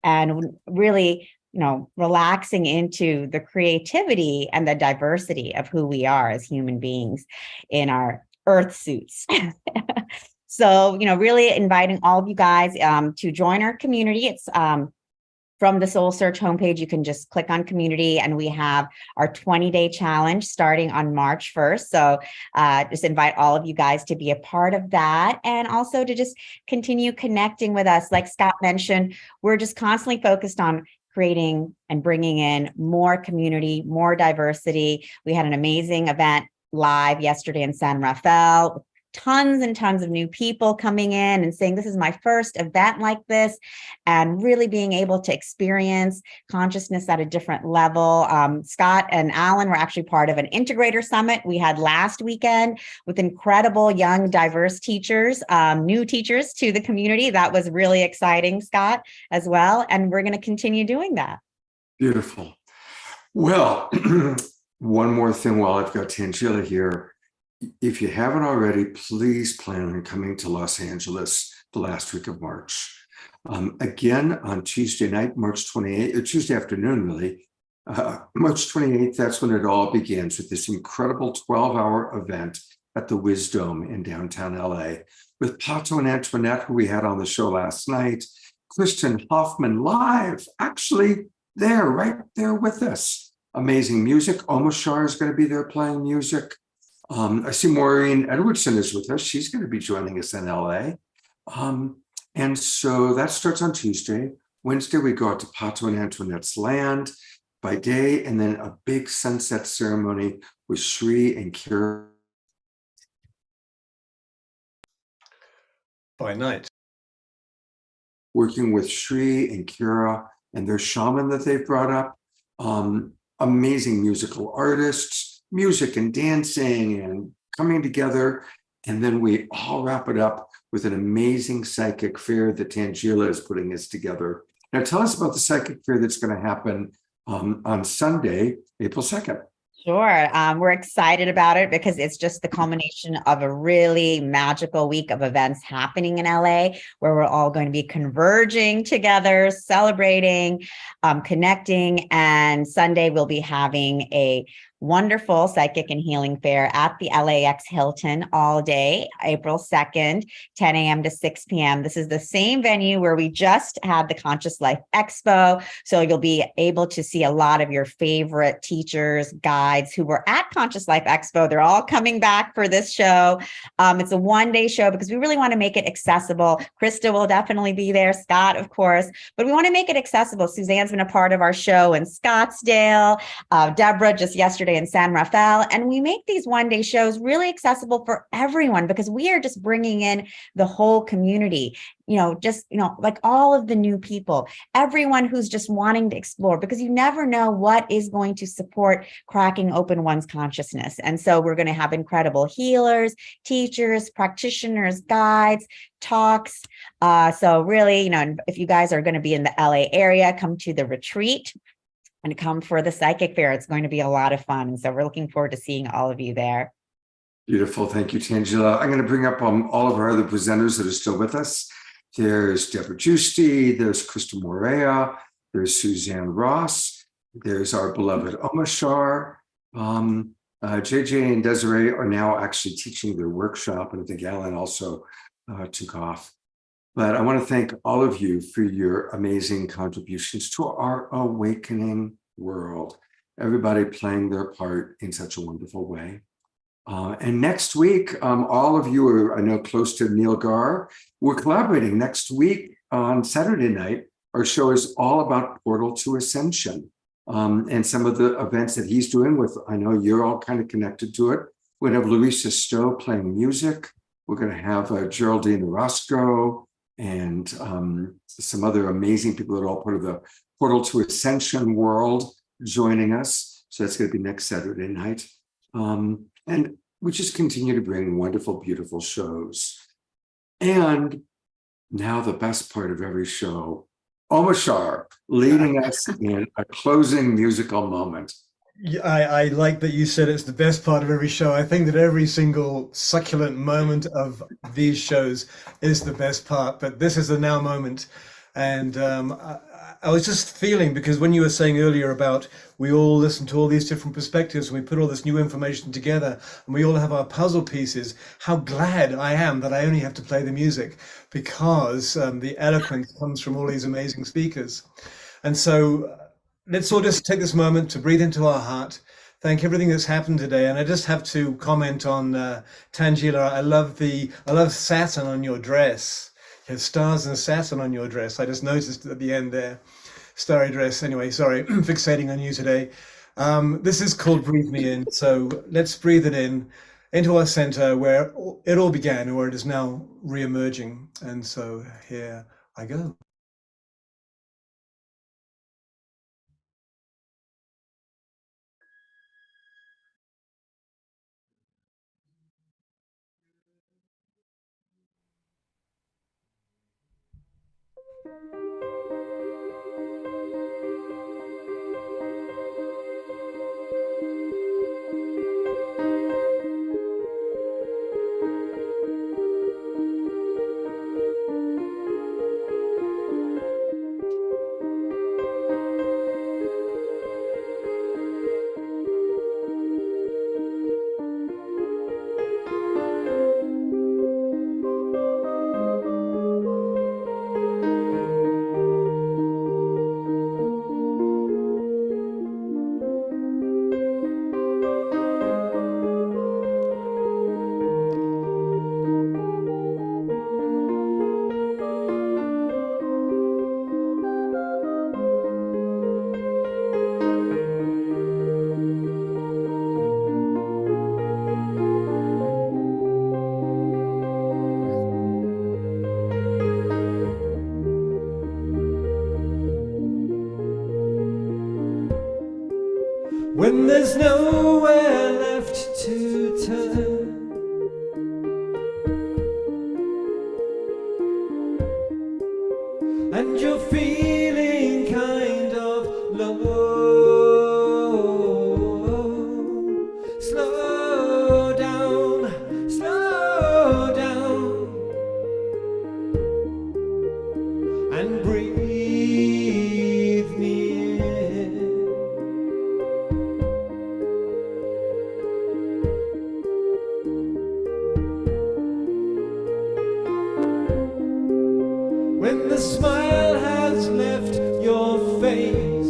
and really, relaxing into the creativity and the diversity of who we are as human beings in our earth suits. So, really inviting all of you guys to join our community. It's from the Soul Search homepage. You can just click on community, and we have our 20-day challenge starting on March 1st. So just invite all of you guys to be a part of that, and also to just continue connecting with us. Like Scott mentioned, we're just constantly focused on creating and bringing in more community, more diversity. We had an amazing event live yesterday in San Rafael. Tons and tons of new people coming in and saying, this is my first event like this, and really being able to experience consciousness at a different level. Scott and Alan were actually part of an integrator summit we had last weekend with incredible young, diverse teachers, new teachers to the community. That was really exciting, Scott, as well. And we're going to continue doing that. Beautiful. Well, one more thing while I've got Tanjalia here. If you haven't already, please plan on coming to Los Angeles the last week of March. Again, on Tuesday night, March 28th, or Tuesday afternoon, really, March 28th, that's when it all begins with this incredible 12-hour event at the Wisdom in downtown LA with Pato and Antoinette, who we had on the show last night, Kristen Hoffman live, actually right there with us. Amazing music. Omashar is going to be there playing music. I see Maureen Edwardson is with us. She's going to be joining us in LA. And so that starts on Tuesday. Wednesday, we go out to Pato and Antoinette's land by day, and then a big sunset ceremony with Shri and Kira by night. Working with Shri and Kira and their shaman that they've brought up. Amazing musical artists, music and dancing and coming together. And then we all wrap it up with an amazing psychic fair that Tanjalia is putting us together. Now tell us about the psychic fair that's going to happen on Sunday, April 2nd. Sure. We're excited about it because it's just the culmination of a really magical week of events happening in LA, where we're all going to be converging together, celebrating, connecting. And Sunday, we'll be having a wonderful psychic and healing fair at the LAX Hilton all day, April 2nd, 10 a.m. to 6 p.m. This is the same venue where we just had the Conscious Life Expo. So you'll be able to see a lot of your favorite teachers, guides who were at Conscious Life Expo. They're all coming back for this show. It's a one-day show because we really want to make it accessible. Krista will definitely be there, Scott, of course, but we want to make it accessible. Suzanne's been a part of our show in Scottsdale, Debra just yesterday in San Rafael. And we make these one-day shows really accessible for everyone because we are just bringing in the whole community, like all of the new people, everyone who's just wanting to explore, because you never know what is going to support cracking open one's consciousness. And so we're going to have incredible healers, teachers, practitioners, guides, talks. So really, if you guys are going to be in the LA area, come to the retreat and come for the psychic fair. It's going to be a lot of fun. So we're looking forward to seeing all of you there. Beautiful. Thank you, Tanjalia. I'm going to bring up all of our other presenters that are still with us. There's Debra Guisti, there's Krista Morea, there's Suzanne Ross, there's our beloved Omashar. JJ and Desiree are now actually teaching their workshop, and I think Alan also took off. But I want to thank all of you for your amazing contributions to our awakening world. Everybody playing their part in such a wonderful way. And next week, all of you are, I know, close to Neil Gar. We're collaborating next week on Saturday night. Our show is all about Portal to Ascension and some of the events that he's doing with, I know you're all kind of connected to it. We're going to have Larissa Stowe playing music. We're going to have Geraldine Orozco and some other amazing people that are all part of the Portal to Ascension world joining us. So that's going to be next Saturday night. And we just continue to bring wonderful, beautiful shows. And now the best part of every show, Omashar leading us in a closing musical moment. Yeah, I like that you said it's the best part of every show. I think that every single succulent moment of these shows is the best part, but this is the now moment. And I was just feeling, because when you were saying earlier about we all listen to all these different perspectives and we put all this new information together and we all have our puzzle pieces, how glad I am that I only have to play the music, because the eloquence comes from all these amazing speakers. And so let's all just take this moment to breathe into our heart, thank everything that's happened today. And I just have to comment on Tanjalia. I love Saturn on your dress. You have stars and Saturn on your dress. I just noticed at the end there, starry dress. Anyway, sorry, fixating on you today. This is called Breathe Me In. So let's breathe it in into our center where it all began, or it is now re-emerging. And so here I go. When there's nowhere left to turn, and you're feeling kind of low, and breathe me in. When the smile has left your face,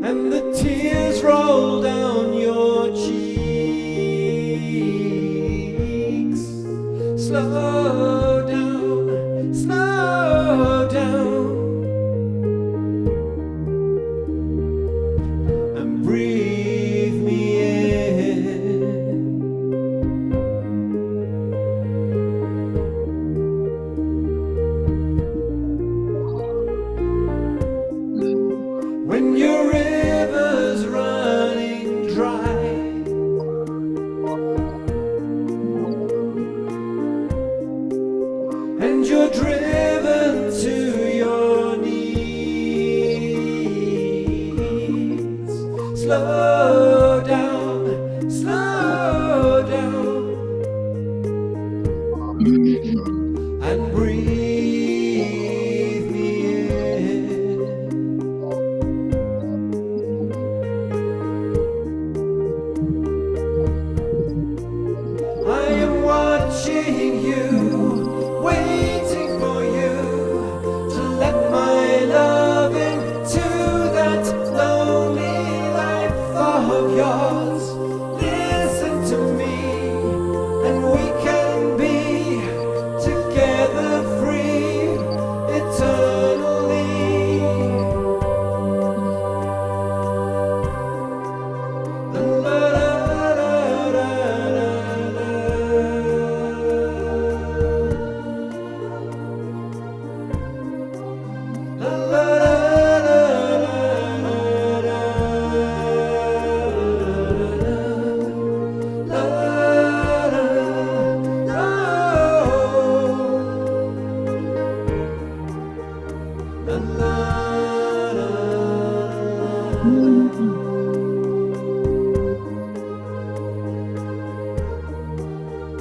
and the tears roll down your cheeks, slow down, slow down, and breathe me in. When your river's running dry, and you're driven to your knees, slow down, slow down, and breathe me in. I am watching you, waiting for you to let my love into that lonely life of yours. Listen to me, and we can be together free eternally.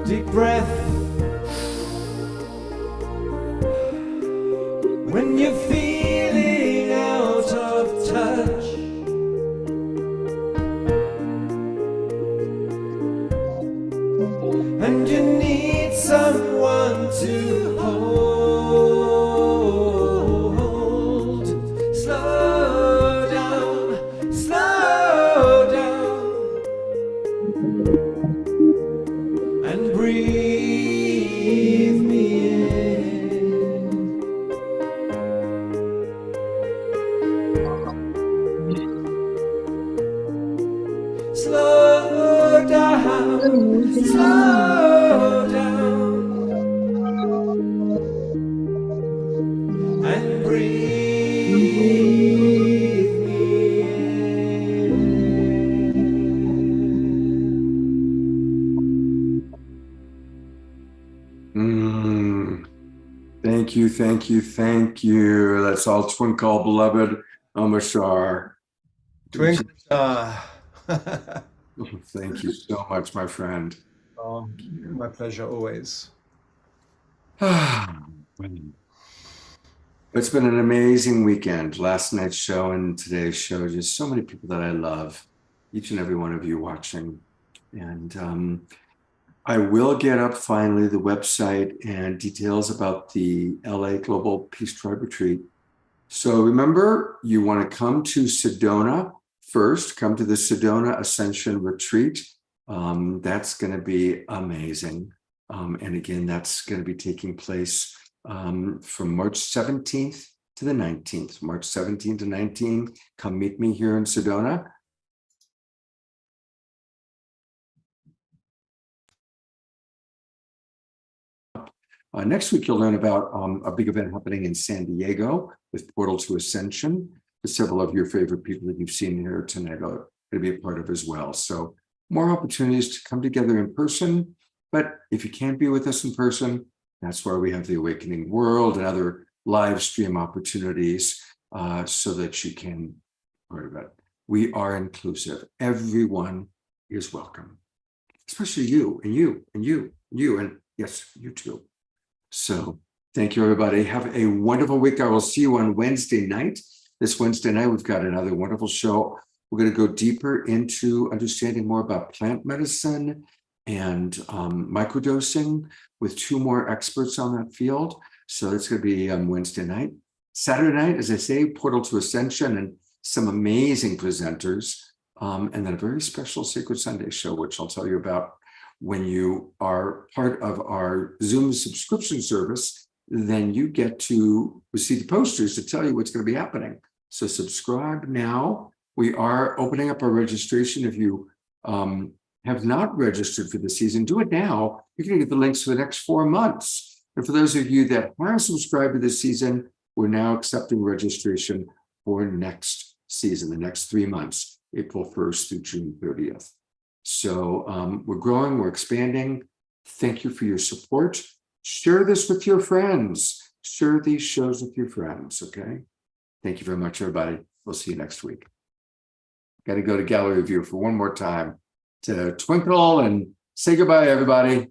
Deep breath. When you're feeling out of touch, and you need someone to hold, slow down, slow down, and breathe me in. Slow down, slow down, and breathe me in. Thank you, thank you, thank you. That's all Twinkle, beloved Omashar. Twinkle star. Thank you so much, my friend. Oh, my pleasure always. It's been an amazing weekend. Last night's show and today's show, just so many people that I love, each and every one of you watching. And I will get up finally the website and details about the LA Global Peace Tribe Retreat. So remember, you want to come to Sedona first, come to the Sedona Ascension Retreat. That's going to be amazing. And again, that's going to be taking place from March 17th to the 19th. March 17th to 19th, come meet me here in Sedona. Next week, you'll learn about a big event happening in San Diego with Portal to Ascension. Several of your favorite people that you've seen here tonight are going to be a part of as well. So more opportunities to come together in person. But if you can't be with us in person, that's why we have the Awakening World and other live stream opportunities so that you can be part of it. We are inclusive. Everyone is welcome. especially you and you and you, and yes, you too. So thank you, everybody. Have a wonderful week. I will see you on Wednesday night. This Wednesday night, we've got another wonderful show. We're going to go deeper into understanding more about plant medicine and microdosing with 2 more experts on that field. So it's going to be Wednesday night. Saturday night, as I say, Portal to Ascension and some amazing presenters. And then a very special Sacred Sunday show, which I'll tell you about when you are part of our Zoom subscription service. Then you get to receive the posters to tell you what's going to be happening. So subscribe now. We are opening up our registration. If you have not registered for the season, do it now. You're going to get the links for the next 4 months. And for those of you that have subscribed to this season, we're now accepting registration for next season, the next 3 months, April 1st through June 30th. So we're growing, we're expanding. Thank you for your support. Share this with your friends. Share these shows with your friends, okay? Thank you very much, everybody. We'll see you next week. Got to go to gallery view for one more time to twinkle and say goodbye, everybody.